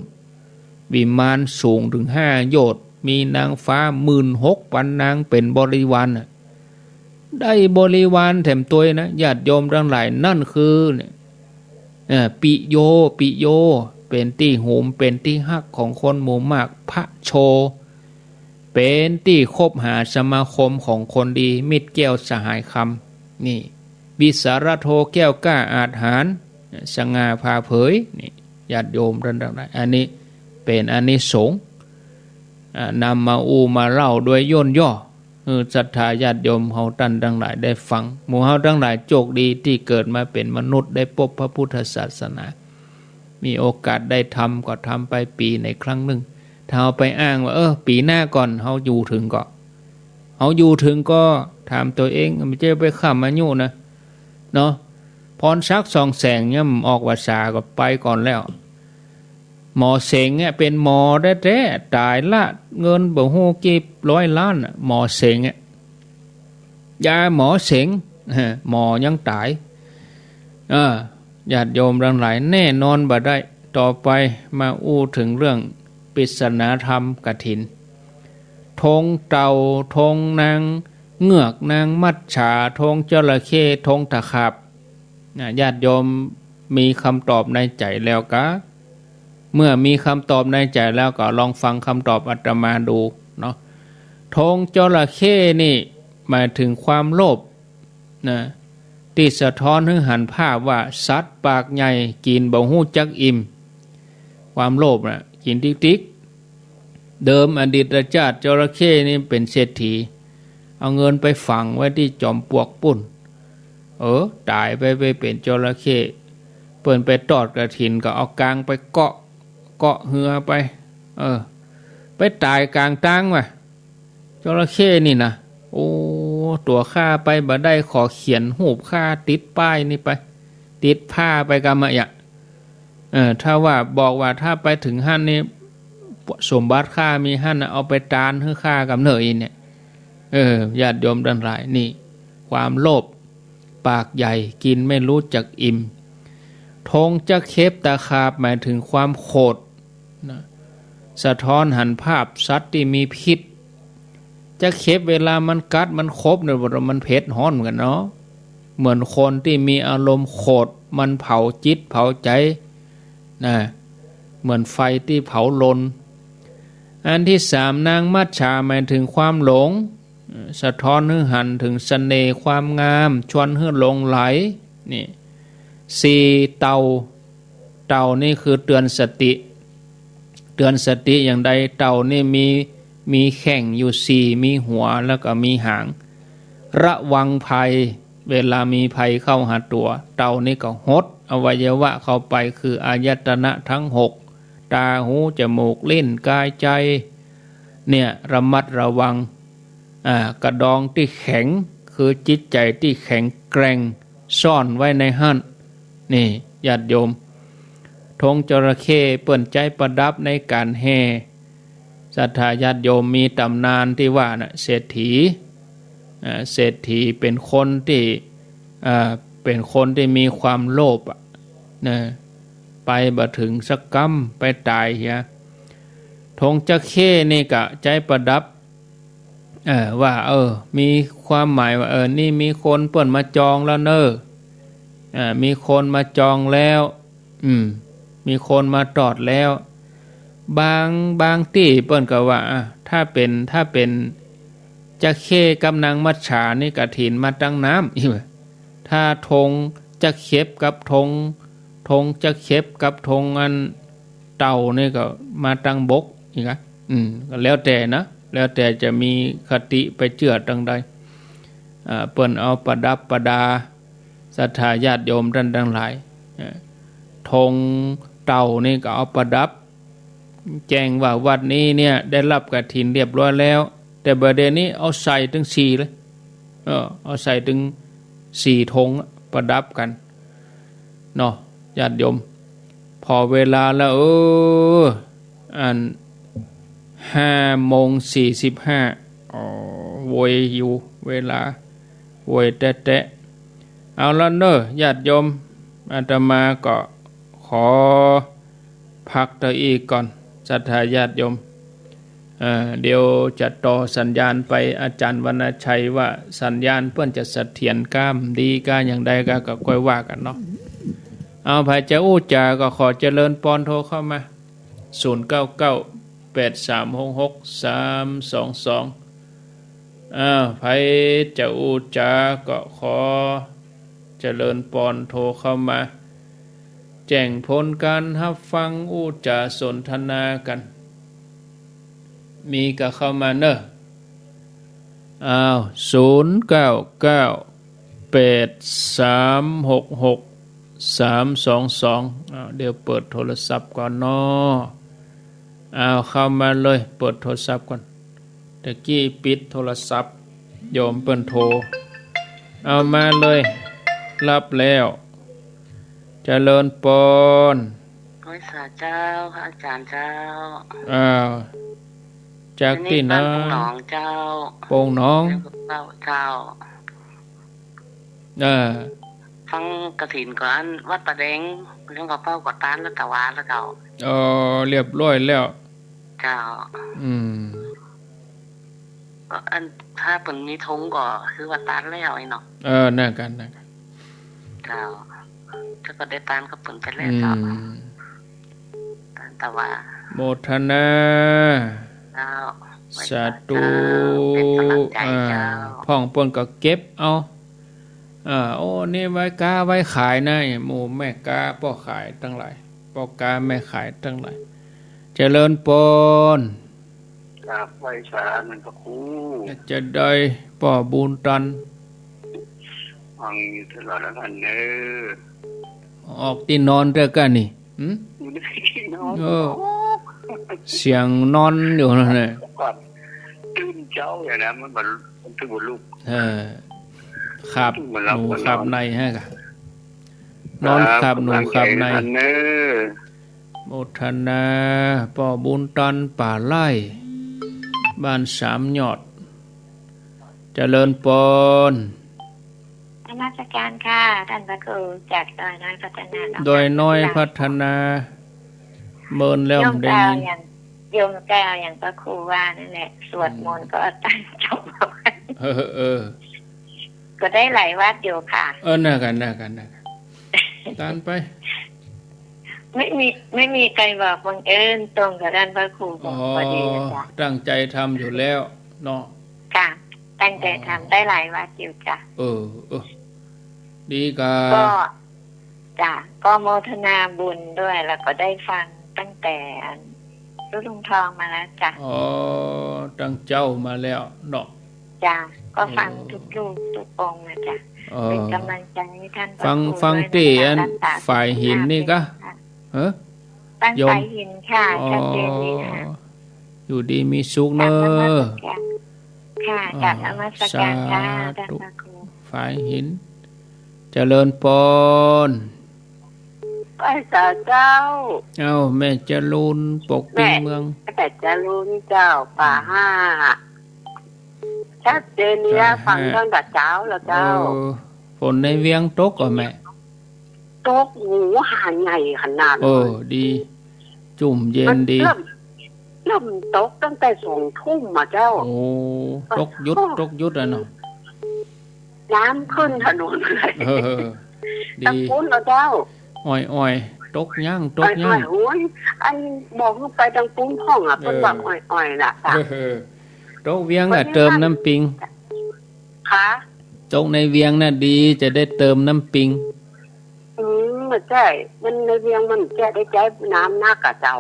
วิมานสูงถึง5 โยชน์มีนางฟ้า16,000 นางเป็นบริวารได้บริวารแถมตัวนะญาติโยมทั้งหลายนั่นคือเนี่ยปิโยเป็นที่โหมเป็นที่ฮักของคนหมู่มากพระโชเป็นที่คบหาสมาคมของคนดีมิตรแก้วสหายคำนี่ วิสารโทแก้วกล้าอาจหารสง่าผ่าเผยนี่ญาติโยมท่านทั้งหลายอันนี้เป็นอานิสงส์นำมามาเล่าด้วยย่นย่อศรัทธาญาติโยมเฮาท่านทั้งหลายได้ฟังหมู่เฮาทั้งหลายโชคดีที่เกิดมาเป็นมนุษย์ได้พบพระพุทธศาสนามีโอกาสได้ทำก็ทำไปปีในครั้งหนึ่งถ้าเอาไปอ้างว่าปีหน้าก่อนเฮาอยู่ถึงก็เฮาอยู่ถึงก็ถามตัวเองไม่ใช่ไปข้ามอายุนะเนาะพรชักส่องแสงเนี่ยมันออกวาสาก็ไปก่อนแล้วหมอเสงเนี่ยเป็นหมอแท้ๆตายละเงินบ่ฮู้กี่100 ล้านหมอเสงเนี่ยยาหมอเสงหมอยังตายญาติโยมทั้งหลายแน่นอนบ่ได้ต่อไปมาถึงเรื่องปริศนาธรรมกฐินธงเต่าธงนางเงือกนางมัจฉาธงจระเข้ธงตะขาบญาติโยมมีคำตอบในใจแล้วกะเมื่อมีคำตอบในใจแล้วก็ลองฟังคำตอบอาตมาดูเนาะธงจระเข้นี่หมายถึงความโลภนะที่สะท้อนให้หันภาพว่าสัตว์ปากใหญ่กินบ่ฮู้จักอิ่มความโลภนะกินติ๊กๆเดิมอดีตชาติจระเข้นี่เป็นเศรษฐีเอาเงินไปฝังไว้ที่จอมปลวกปุ่นตายไปเป็นจระเข้เปิ้นไปตอดกฐินก็เอากลางไปเกาะเหือไปไปตายกลางตั้งว่ะจระเข้นี่นะตัวข้าไปบ่ได้ขอเขียนรูปข้าติดป้ายนี่ไปติดผ้าไปกำมะยะถ้าว่าบอกว่าถ้าไปถึงหั่นนี่สมบัติข้ามีหั่นเอาไปตานให้ข้ากำเนิดเนี่ยญาติโยมทั้งหลายนี่ความโลภปากใหญ่กินไม่รู้จักอิ่มธงจะเข็บตะขาบหมายถึงความโคตรนะสะท้อนหันภาพสัตว์ที่มีพิษจะเข็บเวลามันกัดมันคบเนี่ยมันเผ็ดฮ้อนเหมือนกันเนาะเหมือนคนที่มีอารมณ์โคตรมันเผาจิตเผาใจนะเหมือนไฟที่เผาลนอันที่3นางมัจฉาหมายถึงความหลงสะท้อนให้หันถึงเสน่ห์ความงามชวนให้หลงไหลนี่4เต่านี่คือเตือนสติอย่างใดเต่านี่มีแข้งอยู่4มีหัวแล้วก็มีหางระวังภัยเวลามีภัยเข้าหาตัวเต่านี่ก็หดอวัยวะเข้าไปคืออายตนะทั้ง6ตาหูจมูกลิ้นกายใจเนี่ยระมัดระวังกระดองที่แข็งคือจิตใจที่แข็งแกร่งซ่อนไว้ในหั่นนี่ญาติโยมธงจระเข้เปิ้นใจประดับในการแห่ศรัทธาญาติโยมมีตำนานที่ว่านะเศรษฐีเป็นคนที่มีความโลภนะไปบ่ถึงสักกำไปตายเฮียธงจระเข้นี่ก็ใจประดับว่ามีความหมายว่านี่มีคนเปิ้นมาจองแล้วเนมีคนมาจองแล้วมีคนมาตอดแล้วบางที่เปิ้นก็ว่าถ้าเป็นจะเข้กำนางมัจฉานี่กฐินมาตั้งน้ำอีกถ้าธงจะเข็บกับธงจะเข็บกับธงอันเต่านี่ก็มาตั้งบกอีกก็แล้วแต่นะแล้วแต่จะมีคติไปเชื่อตั้งใดเปิ้นเอาประดับประดาศรัทธาญาติโยมท่านทั้งหลายธงเต่านี่ก็เอาประดับแจ้งว่าวัดนี้เนี่ยได้รับกฐินเรียบร้อยแล้วแต่ประเด็นนี้เอาใส่ถึง4เลยเอาใส่ถึง4ธงประดับกันเนาะญาติโยมพอเวลาแล้ว5:45โวยอยู่เวลาโวยแตะเอาละเนอะญาติโยมอาตมาก็ขอพักตัวอีกก่อนศรัทธาญาติโยมเดี๋ยวจะต่อสัญญาณไปอาจารย์วรรณชัยว่าสัญญาณเพื่อนจะเสถียรก้ามดีก้าอย่างใดก็ค่อยว่ากันเนาะเอาภัยจะจาก็ขอเจริญปอนโทรเข้ามา0998366322ภัยจะจาก็ขอ เจริญปอนโทรเข้ามาแจ้งผลการรับฟังอู้จาสนทนากันมีก็เข้ามาเนอะ09983662322เดี๋ยวเปิดโทรศัพท์ก่อนเนาะเข้ามาเลยเปิดโทรศัพท์ก่อนตะกี้ปิดโทรศัพท์โยมเปิ้นโทรเอามาเลยรับแล้วเจริญปนขอสาเจ้าพระอาจารย์เจ้าจากที่นะโป่งหนองเจ้าโป่งหนองเจ้าฟังกฐินก่อนวัดประแดงเรื่องกับเป้ากดต้านแล้วตะวาแล้วเจ้าเรียบร้อยแล้วเจ้าก็อันถ้าเปิ่นมีธงก็คือว่าต้านแล้วไอ้เนาะนั่นกันเจ้าถ้าก็ได้ต้านก็เปิ่นไปแล้วเจ้าแต่ว่าโมทนาสาธุพ่องป่นก็เก็บเอาโอ้นี่ไว้กาไว้ขายนะหมู่แม่กาพ่อขายทั้งหลายพ่อกาแม่ขายทั้งหลายเจริญปนครับไว้สามันก็คู่จะได้ป่อบุญตันฟังอยู่ตลอดแล้วกันเด้อออกที่นอนเด้อกันนี่เสียงนอนอยู่นั่นแหละตื่นเช้าอย่างนั้นมันตื่นลุกขับหนูขับในฮะกะนอนขับหนูขับในโมทนาป่อบุญตันป่าไร่บ้านสามยอดเจริญปนนมัสการค่ะท่านพระครูจากดอยน้อยพัฒนาดอยน้อยพัฒนาเมินแล้วได้ยินโยมแก้วอย่างพระครูว่านั่นแหละสวดมนต์ก็ตั้งจบก็ได้หลายวัดอยู่ค่ะน่ากันตามไปไม่มีใครบอกบังเอิญตรงกับท่านพระครูบอกพอดีนะจ๊ะตั้งใจทำอยู่แล้วเนาะค่ะตั้งใจทำได้หลายวัดอยู่จ้ะดีก็จ้ะก็โมทนาบุญด้วยแล้วก็ได้ฟังตั้งแต่รุ่นลุงทองมาแล้วจ้ะตั้งเจ้ามาแล้วเนาะจ้ะก็ฟังทุกรูปทุกองค์นะจ้ะเป็นกำลังใจให้ท่านฟังตีอันฝ่ายหินนี่ก็ตั้งฝ่ายหินค่ะชัดเจนดีค่ะอยู่ดีมีสุขเนอะค่ะจากนมัสการค่ะท่านพระครูฝ่ายหินเจริญปนไปสาเจ้าแม่จรูนปกปิงเมืองแม่จรูนเจ้าป่าห้าชัดเจนเนี่ยฟังตั้งแต่เช้าแล้วเจ้าฝนในเวียงตกแม่ตกหูหาใหญ่ขนาดดีจุ่มเย็นดีเริ่มตกตั้งแต่2 ทุ่มมาเจ้าตกยุดอ่ะเนาะน้ำขึ้นถนนเลยดีตะปุ้นแล้วเจ้าอ้อยตกย่างโอ้ยอันบอกลงไปตังปุ้นห้องเพิ่นว่าอ้อยน่ะตกเวียงเติมน้ำปิงค่ะตกในเวียงน่ะดีจะได้เติมน้ำปิงไม่ใช่มันในเวียงมันแก้ได้ใจน้ำนักอะเจ้า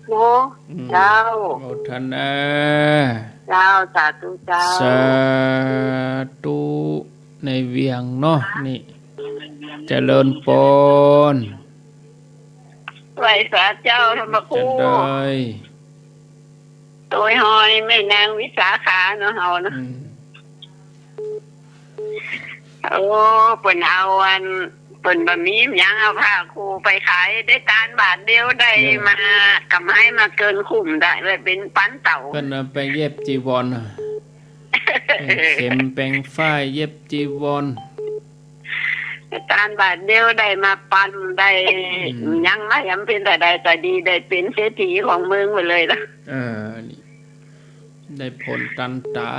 เนาะเจ้าโมทนาเจ้าสาธุเจ้าสาธุในเวียงเนาะนี่เจริญปนไหวสาเจ้าธรรมครูตัวหอยแม่นางวิสาขาเนาะเฮานะเปิ่นเอาเปิ่นบะมียังเอาผ้าครูไปขายได้ตานบาทเดียวได้มากำให้มาเกินคุ้มได้เลยเป็นปั้นเต่าเพิ่นไปเย็บจีวรเข็มแปลงฝ้ายเย็บจีวรตานบาทเดียวได้มาปั้นได้ยังไม่ยังเป็นแต่ได้แต่ดีได้เป็นเศรษฐีของเมืองไปเลยนะได้ผลตันตา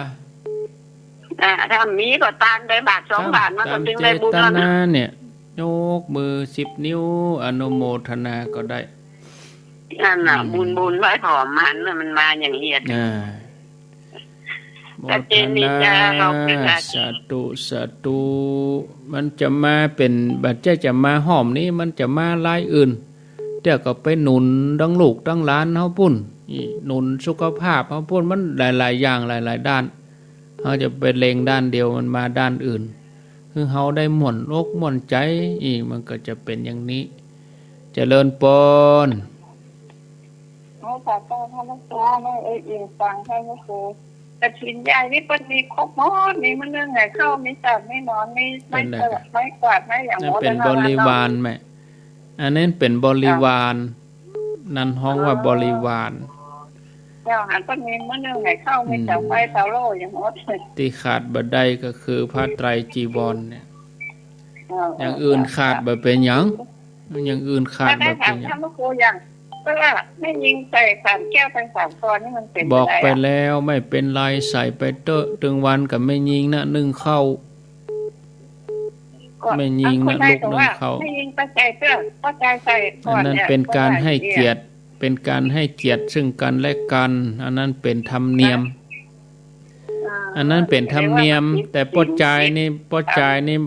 ถ้ามีก็ตานได้บาท2 บาทมันก็จึงได้บุญแล้วนะเนี่ยยกมือ10 นิ้วอนุโมทนาก็ได้นั่นน่ะบุญไว้หอมมันมันมาอย่างเอียด โมทนาสาธุสาธุมันจะมาเป็นบัดจะมาหอมนี้มันจะมาลายอื่นเดี๋ยวก็ไปหนุนดังลูกดังหลานเฮาปุ่นหนุนสุขภาพเฮาปุ่นมันหลายๆอย่างหลายๆด้านเฮาจะไปเล็งด้านเดียวมันมาด้านอื่นคือเฮาได้หม่วนอกหม่วนใจอีกมันก็จะเป็นอย่างนี้เจริญปนเขาฝากการทำนักการให้อินฟังให้ก็คือแต่ถิ่นใหญ่นี่เป็นมีครบหมดมีมันเรื่องไหนเข้ามีจัดไม่นอนมีไม่เปิดไม่กวาดไม่อย่างหมดเป็นบริวารไหมอันนั้นเป็นบริวารนั่นห้องว่าบริวารเจ้าหันต้นมีมันเรื่องไหนเข้ามีจับไฟเสาโล่อย่างหมดที่ขาดบ่ได้ก็คือผ้าไตรจีวรเนี่ยอย่างอื่นขาดบ่เป็นหยังอย่างอื่นขาดบ่เป็นหยังทำลูกโกอย่างก็ว่าไม่ยิงใส่สามแก้วเป็น3 กรนี่มันเป็นบอกไปแล้วไม่เป็นไรใส่ไปเตอะถึงวันกับไม่ยิงนะนึ่งเข้าไม่ยิงนะลูกนึ่งเข้าไม่ยิงปัจจัยเตอะปัจจัยใส่ก่อนอันนั้นเป็นการให้เกียรติเป็นการให้เกียรติซึ่งกันและกันอันนั้นเป็นธรรมเนียมอันนั้นเป็นธรรมเนียมแต่ป้อจายนี่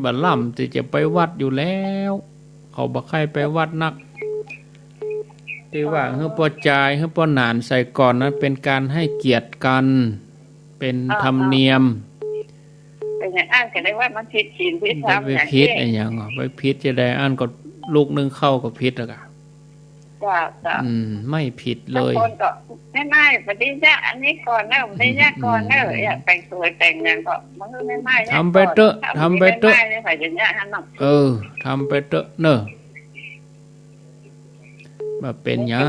บ่ล่ำที่จะไปวัดอยู่แล้วเขาบ่ใครไปวัดนักที่ว่าเฮือป้อจายเฮือป้อหนานใส่ก่อนนั้นเป็นการให้เกียรติกันเป็นธรรมเนียมเป็นอย่างอ่านกันได้ว่ามันผิดศีลผิดธรรมไปผิดไอ้หยังไปผิดจะได้อ่านก็ลูกนึงเข้าก็ผิดแล้วก็ไม่ผิดเลยคนก็ไม่ปฏิญาอันนี้ก่อนนะปฏิญาก่อนนะอยากแต่งสวยแต่งงานก็มันไม่ทำไปเถอะทำไปเถอะทำไปเถอะเนอะมาเป็นหยัง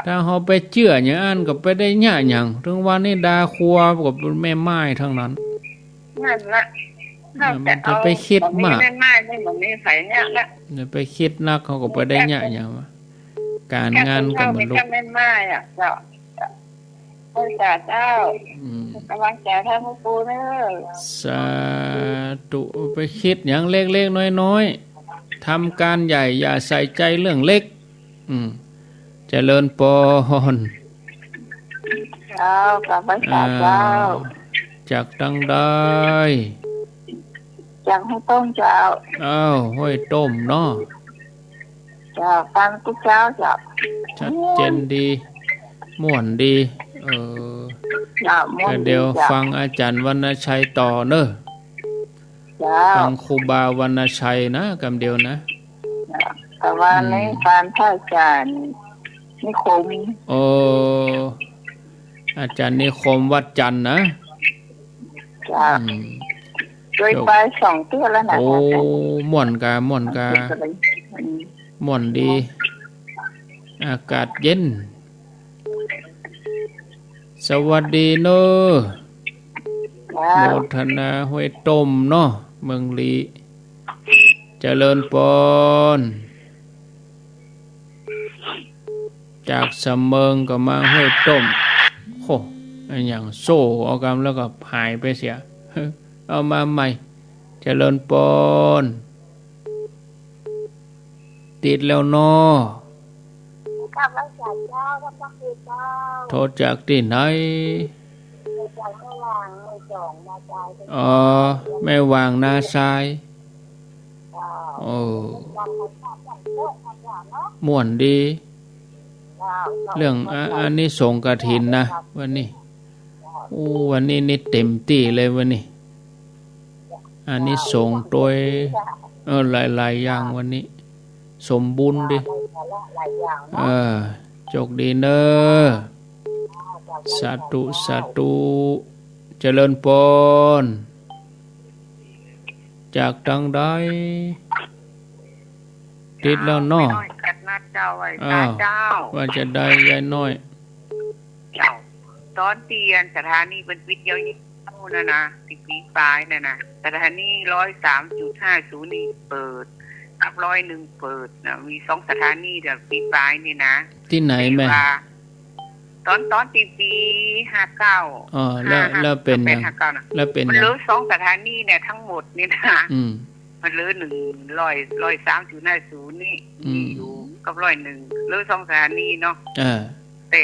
ถ้าเขาไปเชื่ออย่างอันก็ไปได้หยาอย่างถึงวันนี้ดาครัวกับแม่ไม้ทั้งนั้นนั่นละมันจะไปคิดมากแม่ไม้ไม่เหมือนมีไฟเนี่ยละจะไปคิดนักเขาก็ไปได้หยาอย่างการงานก็มันลุกแม่ไม้อ่ะเจ้าพระเจ้ากำลังใจท่านปู่เนอะสาธุไปคิดอย่างเล็กๆน้อยๆทำการใหญ่อย่าใส่ใจเรื่องเล็กเจริญพรเจ้ากับพระเจ้าจากดังได้จากให้ต้มเจ้าห้อยต้มเนาะเจ้าฟังทุกเจ้าเจ้าชัดเจนดีม่วนดีเดี๋ยวฟังอาจารย์วรรณชัยต่อเนอะฟังครูบาวรรณชัยนะกำเดียวนะแต่ว่าในการพระอาจารย์นิคมอาจารย์นิคมวัดจันทร์นะโดยไป2 เทื่อแล้วนะม่วนกาม่วนดีอากาศเย็นสวัสดีเนอะโมทนาห้วยต้มเนาะเมืองลีเจริญพรจากสำเมิงก็มาห้วยต้มโอ้ไอ้อย่างโซ่เอากำแล้วก็หายไปเสียเอามาใหม่เจริญพรติดแล้วเนาะโทษจากที่ไหนแม่วางนาทรายม่วนดีเรื่องอันนี้ส่งกฐินนะวันนี้วันนี้นี่เต็มที่เลยวันนี้อันนี้ส่งโดยหลายอย่างวันนี้สมบูรณ์ดิโชคดีเนอะสาธุเจริญพรจากทางใดติดแล้วเนาะว่าจะได้ยายน้อยตอนเตียนสถานีเป็นวิทยานู่นนะติดปีปลายนะสถานี 103.50 นี่เปิดกับ101เปิดนะมี2 สถานีเดี๋ยวปีปลายนี่นะที่ไหนแม่ตอนปี59แล้วเป็นยังแล้วเป็นมันเหลือ2 สถานีเนี่ยทั้งหมดนี่นะมันเหลือ103.50 นี่อยู่กับ101เหลือ2 สถานีเนาะแต่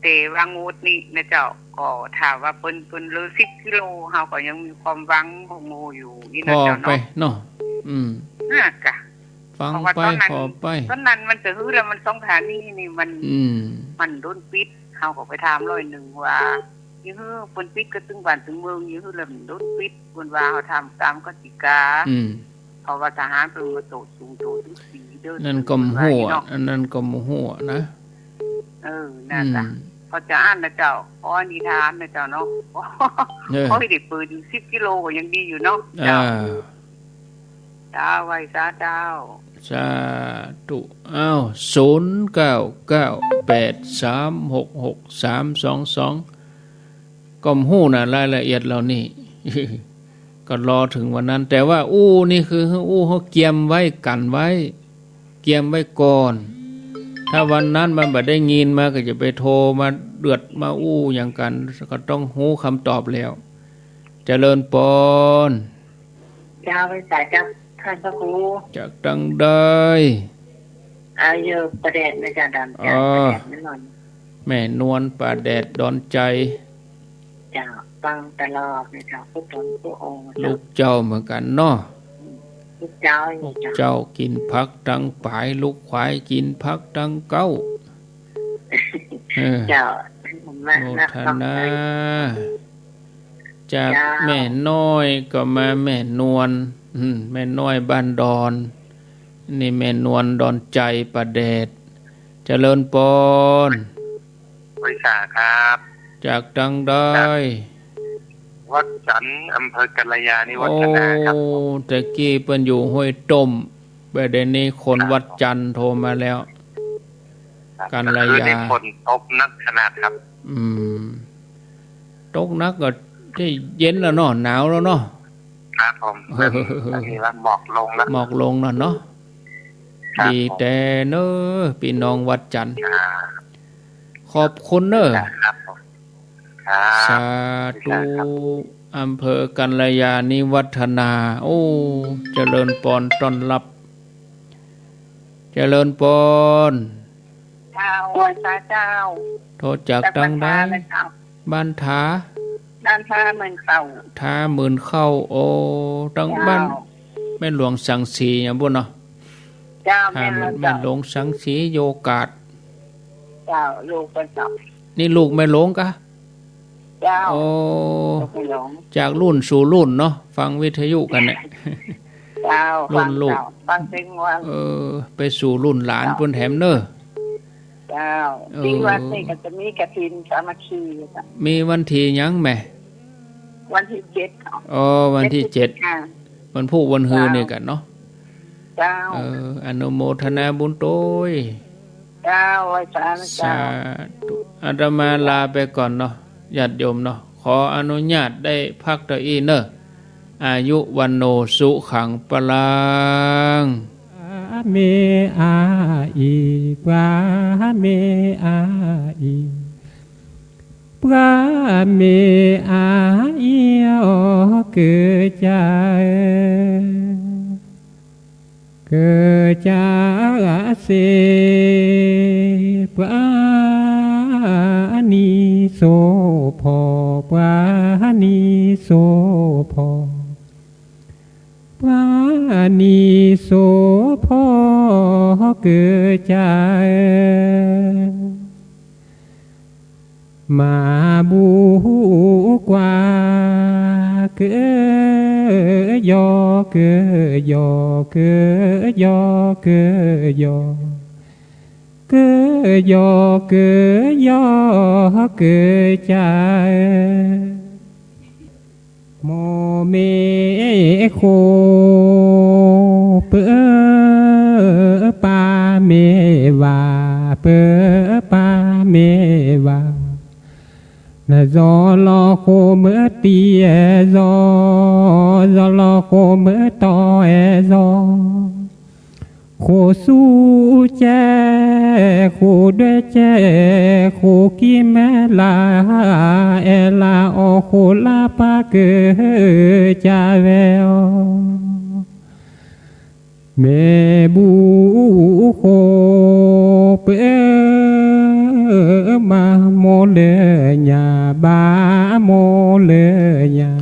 แต่ว่างูนี่นะเจ้าก็ถามว่าเปิ้นเลย10กิโลเฮาก็ยังมีความหวังของงูอยู่นี่ พ นะ อ เจ้า ไป เนาะ เนาะน่ะ จ้ะ ฟัง เพราะว่า ไป ตอนนั้น พอไป ตอนนั้นมันจะฮื้อแล้วมันสองสถานีนี่มันโดนปิดเฮาก็ไปถาม101ว่ายื้อเปิ้นปิดก็ถึงบ้านถึงเมืองยื้อแล้วมันโดนปิดเปิ้นว่าเฮาทำตามกติกาเพราะว่าทหารเพิ่นมาโตสูงโตถึง4เด้อ นั่นก็หัวอันนั้นก็หัวนะน่าจะพอจะอ่านนะเจ้าขอนิทานนะเจ้าเนาะขอให้ได้ปืน10กิโลก็ยังดีอยู่เนาะเจ้าไว้ซาเจ้าสาธุอ้าว0998366322ก็ฮู้น่ะรายละเอียดเหล่านี้ ก็รอถึงวันนั้นแต่ว่านี่คือเฮาเกียมไว้กันไว้เกียมไว้ก่อนถ้าวันนั้นมันบ่ได้ยินมาก็จะไปโทรมาเดือดมาอย่างกันก็ต้องฮู้คำตอบแล้วเจริญปนเจ้าไปสายเจ้าท่านพระครูจากดังได้อายุประเด็นในการดันใจแน่นอนแม่นวลประแดดดอนใจเจ้าฟังตลอดในเจ้าพุทธผู้องค์ลูกเจ้าเหมือนกันเนาะลูกเจ้ากินผักดังปายลูกควายกินผักดังเก้าเจ้าโมทนาจากแม่น้อยก็มาแม่นวลแม่น้อยบ้านดอนนี่แม่นวลดอนใจประเดชเจริญปนวิสาครับจากดังได้วัดจันทร์อำเภอกัลยาณิวัฒนาครับแต่กี้เปิ้นอยู่ห้วยต้มประเด็นนี้คนวัดจันทร์โทรมาแล้วกัลยาคือฝนตกนักขนาดครับตกนักก็ที่เย็นแล้วเนาะหนาวแล้วเนาะครับผมนี่ว่าหมอกลงแล้วหมอกลงแล้วเนาะดีแต่เนอะพี่น้องวัดจันทร์ขอบคุณเนอะสาธุอำเภอกัลยาณิวัฒนาเจริญปอนต้อนรับเจริญปอนเจ้าวันเจ้าโทษจากดังได้บ้านท้าด้านท่าเมืองเข้าท่าหมื่นเข้าตั้งบ้านแม่หลวงสังสีอย่างบุญเนาะเจ้าแม่หลวงสังสีโยกาศเจ้าลูกเป็นจับนี่ลูกแม่หลวงกะเจ้าจากรุ่นสู่รุ่นเนาะฟังวิทยุกันเนี่ยเจ้ารุ่นลูกฟังเพลงว่าไปสู่รุ่นหลานปุ่นแถมเนอะเจ้าที่วัดนี่ก็จะมีกฐินสามัคคีมีวันที่ยังแม่วันที่7วันที่7วันผู้วันฮือนี่กันเนาะเจ้าอนุโมทนาบุญโตยเจ้าไว้สาธุอาตมาลาไปก่อนเนาะญาติโยมเนาะขออนุญาตได้พักตะอีเนอะอายุวันโนสุขังปลังเมอาอีกว่าเมอาอีปลาเมอาอีเกิดจากเสปลานิโสพอปลานิโสพอปานิโสพ่อเกิดจากมาบูกว่าเกิดยอเกิดยอเกิดยอเกิดยอเกิดยอเกิดยอเกิดจากโมเมโคเปปาเมวาเปปาเมวานะจอลอโคเมื่อตีจอลอโคเมื่อตอจอโคสู้แจโคด้วยแจโคกิแมลาลาโอโคลาปาเกจาเวลเมบูโคเปมาโม เลญาบาโมเลญา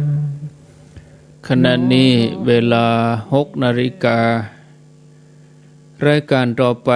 ขณะนี้เวลา6 นาฬิการายการต่อไป